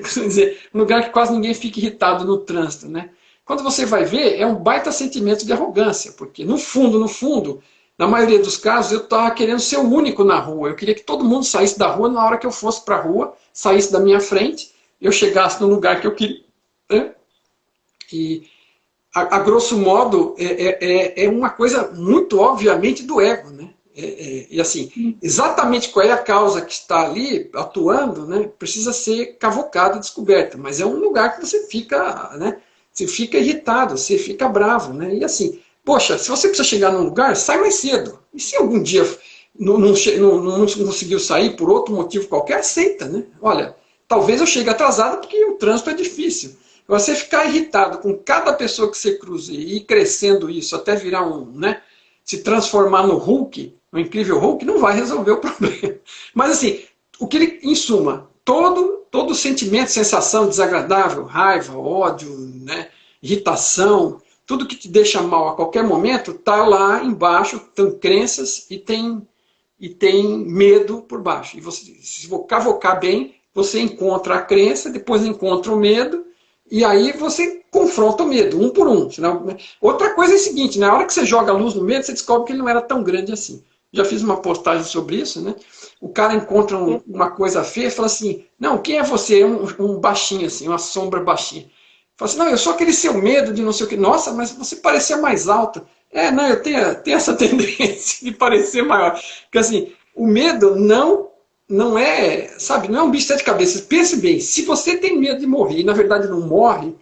dizer, um lugar que quase ninguém fica irritado no trânsito, né? Quando você vai ver, é um baita sentimento de arrogância, porque no fundo, na maioria dos casos, eu estava querendo ser o único na rua. Eu queria que todo mundo saísse da rua na hora que eu fosse para a rua, saísse da minha frente, eu chegasse no lugar que eu queria. Né? E, a grosso modo, é uma coisa muito obviamente do ego. Né? E assim, exatamente qual é a causa que está ali atuando, né, precisa ser cavocada e descoberta. Mas é um lugar que você fica, né, você fica irritado, você fica bravo. Né? E assim, poxa, se você precisa chegar num lugar, sai mais cedo. E se algum dia não conseguiu sair por outro motivo qualquer, aceita. Né? Olha, talvez eu chegue atrasado porque o trânsito é difícil. Você ficar irritado com cada pessoa que você cruza e ir crescendo isso até virar né, se transformar no Hulk, no incrível Hulk, não vai resolver o problema. Mas assim, o que ele, em suma, todo sentimento, sensação desagradável, raiva, ódio, né, irritação, tudo que te deixa mal a qualquer momento está lá embaixo, tem crenças e tem medo por baixo. E você, se cavocar bem, você encontra a crença, depois encontra o medo, e aí você confronta o medo, um por um. Senão, né? Outra coisa é a seguinte, na hora que você joga a luz no medo, você descobre que ele não era tão grande assim. Já fiz uma postagem sobre isso, né? O cara encontra uma coisa feia e fala assim, não, quem é você? É um baixinho assim, uma sombra baixinha. Fala assim, não, eu sou aquele seu medo de não sei o que. Nossa, mas você parecia mais alta. Não, eu tenho essa tendência de parecer maior. Porque assim, o medo não é, sabe, não é um bicho de sete cabeças. Pense bem, se você tem medo de morrer e na verdade não morre,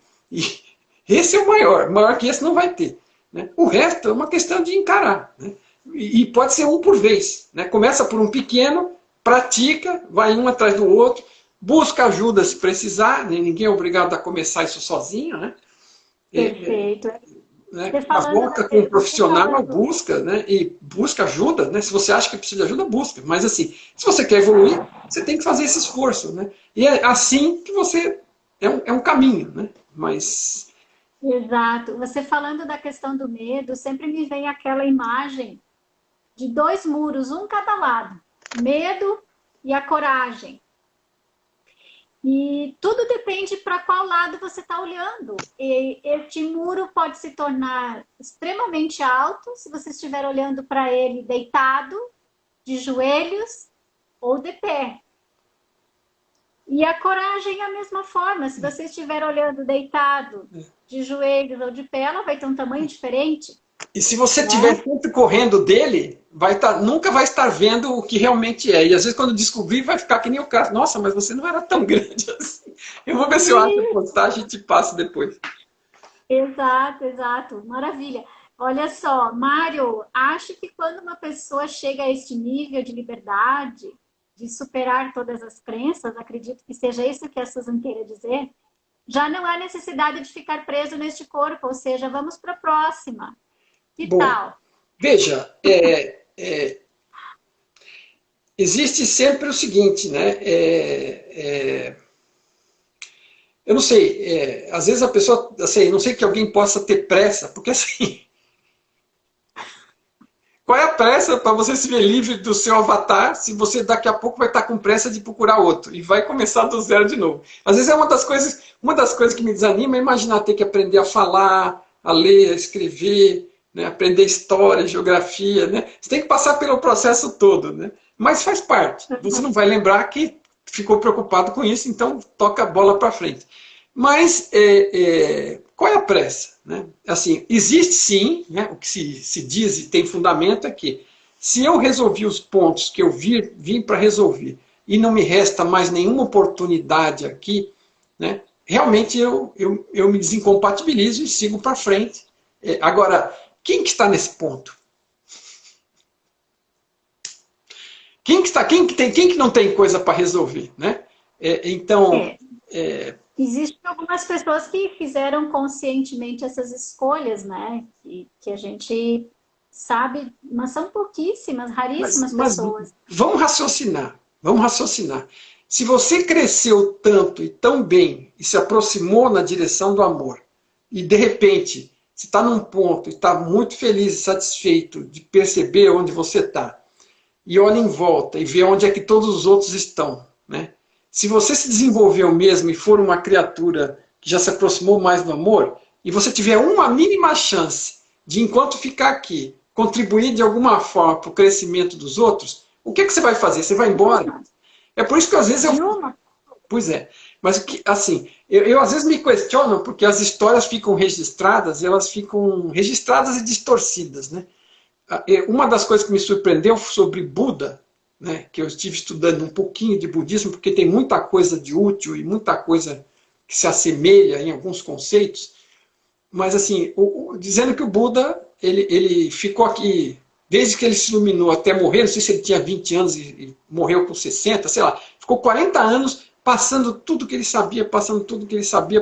esse é o maior que esse não vai ter. Né? O resto é uma questão de encarar. Né? E pode ser um por vez. Né? Começa por um pequeno, pratica, vai um atrás do outro, busca ajuda se precisar, né? Ninguém é obrigado a começar isso sozinho. Né? Perfeito. Né? Volta com um profissional, busca, né? E busca ajuda. Né? Se você acha que precisa de ajuda, busca. Mas assim, se você quer evoluir, você tem que fazer esse esforço. Né? E é assim que você... É um caminho. Né? Mas... Exato. Você falando da questão do medo, sempre me vem aquela imagem de dois muros, um cada lado. Medo e a coragem. E tudo depende para qual lado você está olhando. E este muro pode se tornar extremamente alto se você estiver olhando para ele deitado, de joelhos ou de pé. E a coragem é a mesma forma. Se você estiver olhando deitado, de joelhos ou de pé, ela vai ter um tamanho diferente. E se você estiver sempre correndo dele, nunca vai estar vendo o que realmente é. E às vezes quando descobrir, vai ficar que nem o cara. Nossa, mas você não era tão grande assim. Eu vou ver se eu acho a postagem e te passo depois. Exato, exato. Maravilha. Olha só, Mário, acho que quando uma pessoa chega a este nível de liberdade, de superar todas as crenças, acredito que seja isso que a Susan queira dizer, já não há necessidade de ficar preso neste corpo, ou seja, vamos para a próxima. Que tal? Veja, existe sempre o seguinte, né? Eu não sei, às vezes a pessoa, assim, não sei que alguém possa ter pressa, porque assim, qual é a pressa para você se ver livre do seu avatar se você daqui a pouco vai estar com pressa de procurar outro e vai começar do zero de novo? Às vezes é uma das coisas que me desanima é imaginar ter que aprender a falar, a ler, a escrever, né? Aprender história, geografia, né? Você tem que passar pelo processo todo, né? Mas faz parte. Você não vai lembrar que ficou preocupado com isso, então toca a bola para frente. Mas qual é a pressa? Né? Assim, existe sim, né? O que se diz e tem fundamento é que se eu resolvi os pontos que eu vim para resolver e não me resta mais nenhuma oportunidade aqui, né? Realmente eu me desincompatibilizo e sigo para frente. Agora, quem que está nesse ponto? Quem que não tem coisa para resolver? Né? Existem algumas pessoas que fizeram conscientemente essas escolhas, né? Que a gente sabe, mas são pouquíssimas, raríssimas pessoas. Vamos raciocinar, vamos raciocinar. Se você cresceu tanto e tão bem e se aproximou na direção do amor e de repente você está num ponto e está muito feliz e satisfeito de perceber onde você está e olha em volta e vê onde é que todos os outros estão, né? Se você se desenvolveu mesmo e for uma criatura que já se aproximou mais do amor, e você tiver uma mínima chance de, enquanto ficar aqui, contribuir de alguma forma para o crescimento dos outros, o que você vai fazer? Você vai embora? É por isso que às vezes eu... Pois é. Mas assim, eu às vezes me questiono porque as histórias ficam registradas, elas ficam registradas e distorcidas, né? Uma das coisas que me surpreendeu sobre Buda, né, que eu estive estudando um pouquinho de budismo, porque tem muita coisa de útil e muita coisa que se assemelha em alguns conceitos, mas assim, dizendo que o Buda, ele ficou aqui, desde que ele se iluminou até morrer, não sei se ele tinha 20 anos e morreu com 60, sei lá, ficou 40 anos passando tudo que ele sabia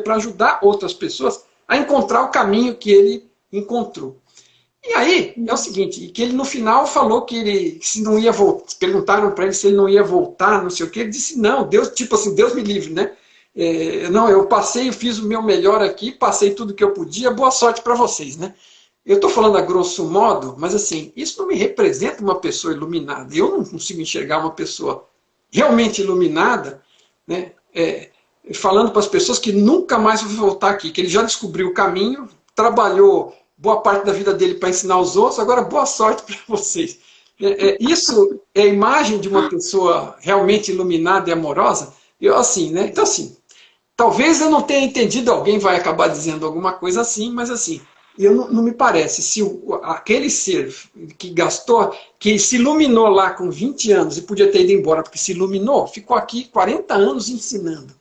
para ajudar outras pessoas a encontrar o caminho que ele encontrou. E aí, é o seguinte, que ele no final falou que se não ia voltar, perguntaram para ele se ele não ia voltar, não sei o que, ele disse não, Deus, tipo assim, Deus me livre, né? não, eu passei, eu fiz o meu melhor aqui, passei tudo que eu podia, boa sorte para vocês, né? Eu estou falando a grosso modo, mas assim, isso não me representa uma pessoa iluminada. Eu não consigo enxergar uma pessoa realmente iluminada, né? Falando para as pessoas que nunca mais vai voltar aqui, que ele já descobriu o caminho, trabalhou boa parte da vida dele para ensinar os outros, agora boa sorte para vocês. Isso é a imagem de uma pessoa realmente iluminada e amorosa? Eu, assim, né? Então, assim, talvez eu não tenha entendido, alguém vai acabar dizendo alguma coisa assim, mas assim, não me parece. Se aquele ser que gastou, que se iluminou lá com 20 anos e podia ter ido embora porque se iluminou, ficou aqui 40 anos ensinando.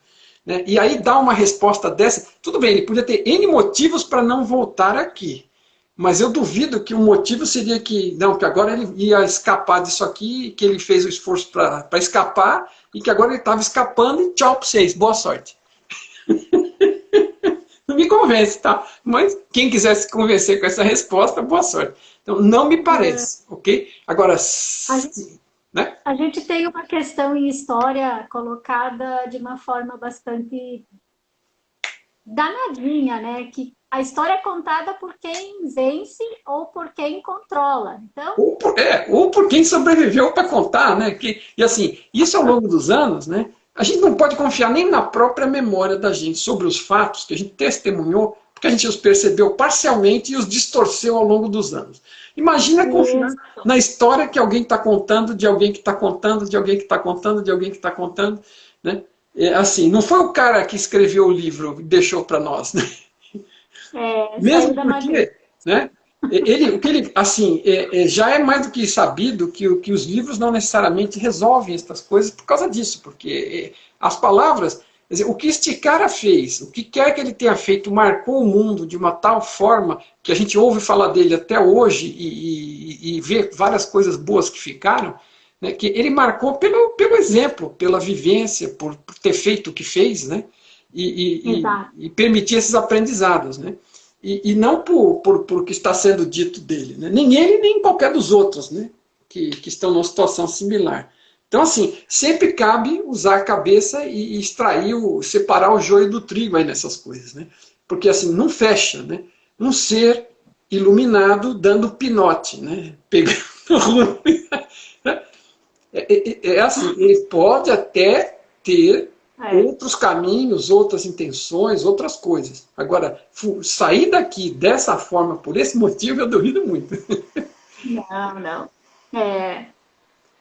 Né? E aí dá uma resposta dessa, tudo bem, ele podia ter N motivos para não voltar aqui. Mas eu duvido que o motivo seria que, não, que agora ele ia escapar disso aqui, que ele fez o esforço para escapar, e que agora ele estava escapando, e tchau para vocês, boa sorte. Não me convence, tá? Mas quem quiser se convencer com essa resposta, boa sorte. Então, não me parece, ok? Agora, né? A gente tem uma questão em história colocada de uma forma bastante danadinha, né? Que a história é contada por quem vence ou por quem controla. Então... ou por quem sobreviveu para contar, né? E assim, isso ao longo dos anos, né? A gente não pode confiar nem na própria memória da gente sobre os fatos que a gente testemunhou, porque a gente os percebeu parcialmente e os distorceu ao longo dos anos. Imagina confiar na história que alguém está contando, de alguém que está contando, de alguém que está contando, de alguém que está contando, né? Assim, não foi o cara que escreveu o livro e deixou para nós, né? Mesmo porque, né? Assim, já é mais do que sabido que os livros não necessariamente resolvem estas coisas por causa disso, porque as palavras, quer dizer, o que este cara fez, o que quer que ele tenha feito, marcou o mundo de uma tal forma que a gente ouve falar dele até hoje e vê várias coisas boas que ficaram, né, que ele marcou pelo exemplo, pela vivência, por ter feito o que fez, né, e permitir esses aprendizados, né. E não por que está sendo dito dele, né? Nem ele, nem qualquer dos outros, né? que estão numa situação similar. Então, assim, sempre cabe usar a cabeça e separar o joio do trigo aí nessas coisas, né? Porque, assim, não fecha, né? Um ser iluminado dando pinote, né? Pegando ruim. Assim, ele pode até ter outros caminhos, outras intenções, outras coisas. Agora, sair daqui dessa forma, por esse motivo, eu duvido muito. Não.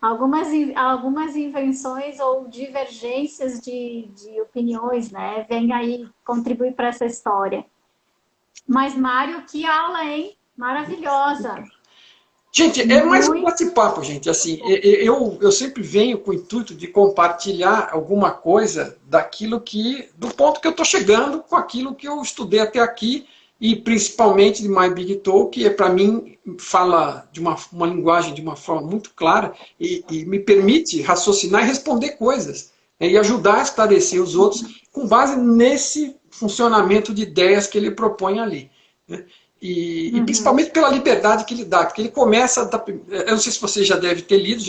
Algumas invenções ou divergências de opiniões, né? Vem aí contribuir para essa história. Mas, Mário, que aula, hein? Maravilhosa. Gente, é mais um bate-papo, gente. Assim, eu sempre venho com o intuito de compartilhar alguma coisa do ponto que eu estou chegando com aquilo que eu estudei até aqui e principalmente de My Big Talk, que para mim fala de uma linguagem de uma forma muito clara e me permite raciocinar e responder coisas, né, e ajudar a esclarecer os outros com base nesse funcionamento de ideias que ele propõe ali, né? E principalmente pela liberdade que ele dá, porque ele começa, eu não sei se você já deve ter lido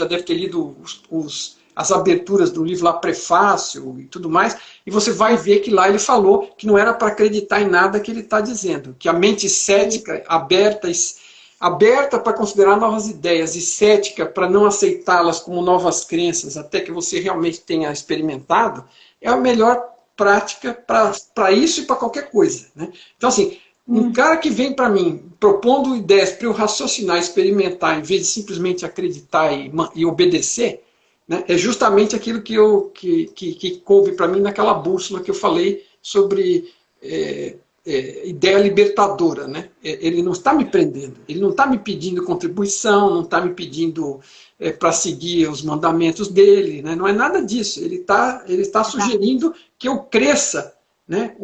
as aberturas do livro lá, prefácio e tudo mais, e você vai ver que lá ele falou que não era para acreditar em nada que ele está dizendo, que a mente cética, aberta para considerar novas ideias e cética para não aceitá-las como novas crenças, até que você realmente tenha experimentado, é a melhor prática para isso e para qualquer coisa, né? Então, assim, um cara que vem para mim propondo ideias para eu raciocinar, experimentar, em vez de simplesmente acreditar e obedecer, né, é justamente aquilo que coube para mim naquela bússola que eu falei sobre ideia libertadora, né? Ele não está me prendendo, ele não está me pedindo contribuição, não está me pedindo para seguir os mandamentos dele, né? Não é nada disso. Ele está sugerindo que eu cresça, né?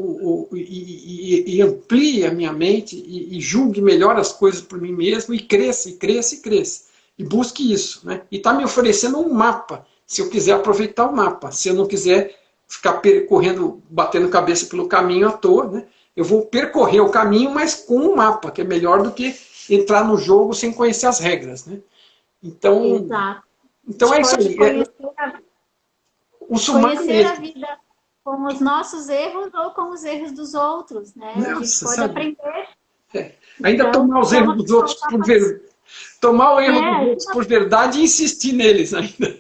E amplie a minha mente e julgue melhor as coisas por mim mesmo e cresça, e cresça, e cresça. E busque isso, né? E está me oferecendo um mapa, se eu quiser aproveitar o mapa. Se eu não quiser ficar percorrendo, batendo cabeça pelo caminho à toa, né? Eu vou percorrer o caminho, mas com um mapa, que é melhor do que entrar no jogo sem conhecer as regras, né? Então é isso aí. O sumário conhecer a vida. com os nossos erros ou com os erros dos outros, né? A gente Nossa, pode sabe? aprender. Ainda Então, tomar os é erros uma dos pessoa outros por ver... Tomar o erro dos outros é, por verdade e insistir neles ainda.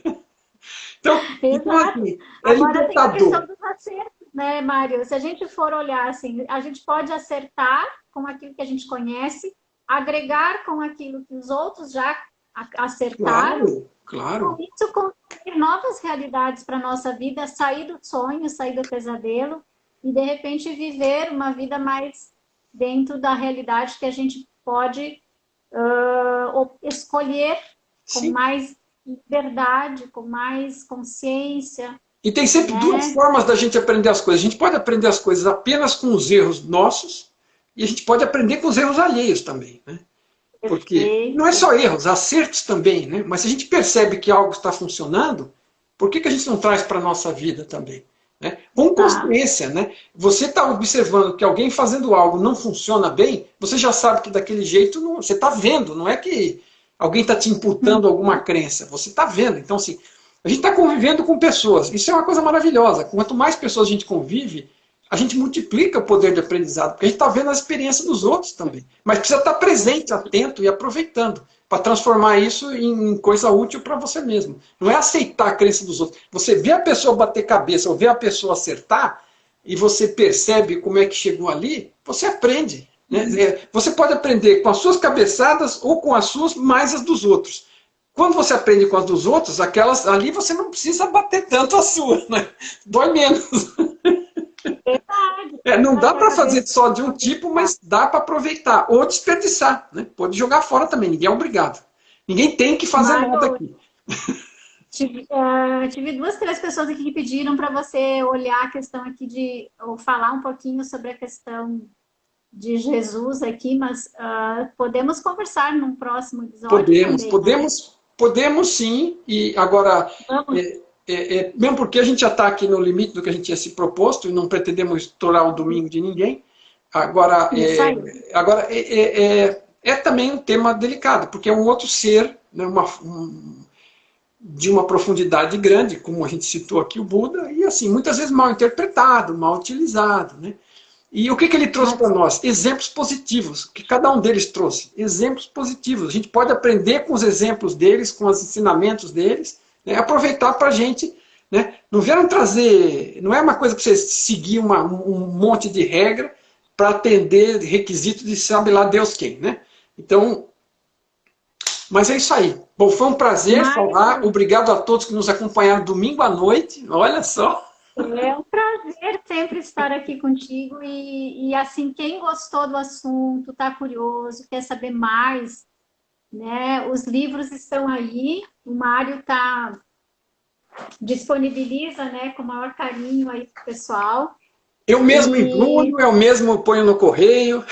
Então exato. assim, é Agora tem a questão libertador. dos acertos, né, Mário? Se a gente for olhar assim, a gente pode acertar com aquilo que a gente conhece, agregar com aquilo que os outros já acertaram, Claro, com claro. isso construir novas realidades para a nossa vida, sair do sonho, sair do pesadelo e de repente viver uma vida mais dentro da realidade que a gente pode escolher com Sim. mais liberdade, com mais consciência, E tem sempre duas né? formas da gente aprender as coisas. A gente pode aprender as coisas apenas com os erros nossos e a gente pode aprender com os erros alheios também, né? Porque não é Perfeito. só erros, acertos também, né? Mas se a gente percebe que algo está funcionando, por que a gente não traz para a nossa vida também? Né? Com Tá. consciência, né? Você está observando que alguém fazendo algo não funciona bem, você já sabe que daquele jeito não, você está vendo, não é que alguém está te imputando alguma crença, você está vendo. Então, assim, a gente está convivendo com pessoas, isso é uma coisa maravilhosa. Quanto mais pessoas a gente convive, a gente multiplica o poder de aprendizado, porque a gente está vendo a experiência dos outros também. Mas precisa estar presente, atento e aproveitando, para transformar isso em coisa útil para você mesmo. Não é aceitar a crença dos outros. Você vê a pessoa bater cabeça ou vê a pessoa acertar, e você percebe como é que chegou ali, você aprende. Né? Você pode aprender com as suas cabeçadas ou com as suas, mais as dos outros. Quando você aprende com as dos outros, aquelas ali você não precisa bater tanto a sua, né? Dói menos. Verdade, Não dá verdade, a para cabeça fazer só de um tipo, tá. mas dá para aproveitar ou desperdiçar, né? Pode jogar fora também, ninguém é obrigado. Ninguém tem que fazer nada Mário, aqui. tive duas, três pessoas aqui que pediram para você olhar a questão aqui ou falar um pouquinho sobre a questão de Jesus aqui, mas podemos conversar num próximo episódio Podemos, também, né? podemos sim, e agora, Vamos, mesmo porque a gente já está aqui no limite do que a gente tinha se proposto e não pretendemos estourar o domingo de ninguém, agora, isso aí. é também um tema delicado, porque é um outro ser, né, de uma profundidade grande, como a gente citou aqui o Buda, e assim, muitas vezes mal interpretado, mal utilizado, né? E o que ele trouxe para Mas, nós? Exemplos positivos, que cada um deles trouxe. Exemplos positivos. A gente pode aprender com os exemplos deles, com os ensinamentos deles, né? Aproveitar para a gente. Né? Não vieram trazer. Não é uma coisa para você seguir um monte de regra para atender requisito de sabe lá Deus quem. Né? Então, mas é isso aí. Bom, foi um prazer falar. Mário, Obrigado a todos que nos acompanharam domingo à noite. Olha só. é um prazer sempre estar aqui contigo e assim, quem gostou do assunto, está curioso, quer saber mais, né? Os livros estão aí, o Mário disponibiliza, né, com o maior carinho aí para o pessoal. Eu mesmo E, embrulho, eu mesmo ponho no correio.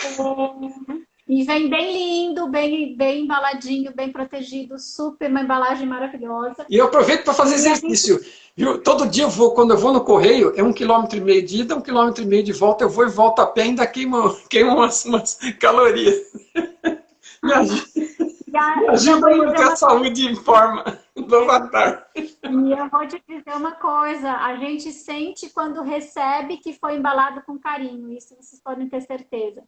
e vem bem lindo, bem embaladinho, bem protegido, super uma embalagem maravilhosa. E eu aproveito para fazer E a gente exercício. Viu? Todo dia eu vou, quando eu vou no correio, é 1,5 km de ida, 1,5 km de volta, eu vou e volto a pé, ainda queimo umas calorias. Me ajuda, me e eu ajuda vou a dizer manter a uma coisa. saúde em forma do avatar. E eu vou te dizer uma coisa, a gente sente quando recebe que foi embalado com carinho, isso vocês podem ter certeza.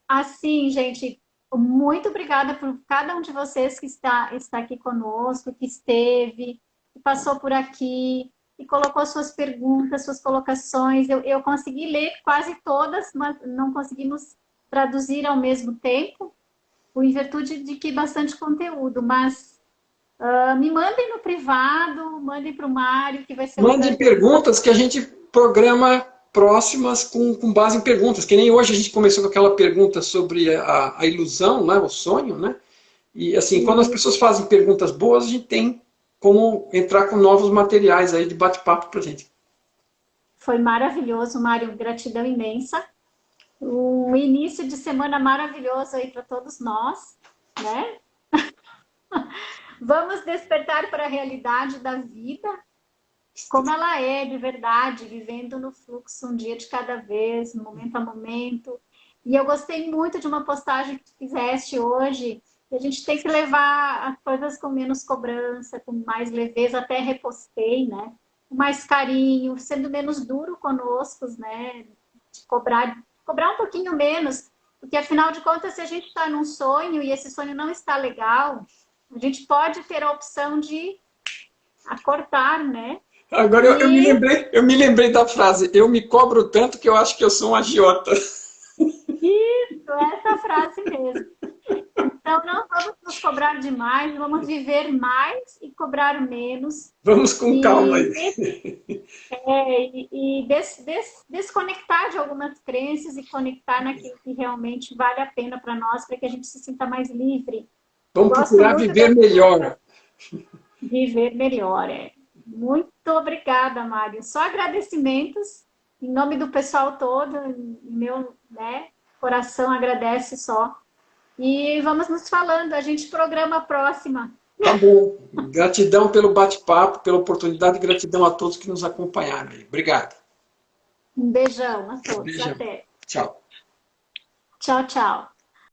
Assim, gente, muito obrigada por cada um de vocês que está aqui conosco, que esteve, que passou por aqui, que colocou suas perguntas, suas colocações. Eu consegui ler quase todas, mas não conseguimos traduzir ao mesmo tempo, em virtude de que bastante conteúdo, mas me mandem no privado, mandem para o Mário, que vai ser um Mandem prazer. perguntas que a gente programa próximas com base em perguntas. Que nem hoje a gente começou com aquela pergunta sobre a ilusão, né, o sonho, né? E assim, quando as E pessoas fazem perguntas boas, a gente tem como entrar com novos materiais aí de bate-papo para a gente. foi maravilhoso, Mário, gratidão imensa. Um início de semana maravilhoso aí para todos nós, né? Vamos despertar para a realidade da vida, como ela é de verdade, vivendo no fluxo um dia de cada vez, momento a momento. E eu gostei muito de uma postagem que tu fizeste hoje, que a gente tem que levar as coisas com menos cobrança, com mais leveza, até repostei, né? com mais carinho, sendo menos duro conosco, né? De cobrar um pouquinho menos, porque afinal de contas, se a gente está num sonho e esse sonho não está legal, a gente pode ter a opção de acortar, né? Agora eu me lembrei da frase, eu me cobro tanto que eu acho que eu sou um agiota. Isso, essa frase mesmo. Então, não vamos nos cobrar demais, vamos viver mais e cobrar menos. Vamos com calma aí. Desconectar de algumas crenças e conectar naquilo que realmente vale a pena para nós, para que a gente se sinta mais livre. Vamos procurar viver melhor. Viver melhor, é. Muito obrigada, Mário. Só agradecimentos, em nome do pessoal todo, meu, né, coração agradece só. E vamos nos falando, a gente programa a próxima. Tá bom. Gratidão pelo bate-papo, pela oportunidade e gratidão a todos que nos acompanharam aí. Obrigado. Um beijão a todos. Beijão. Até. Tchau. Tchau, tchau.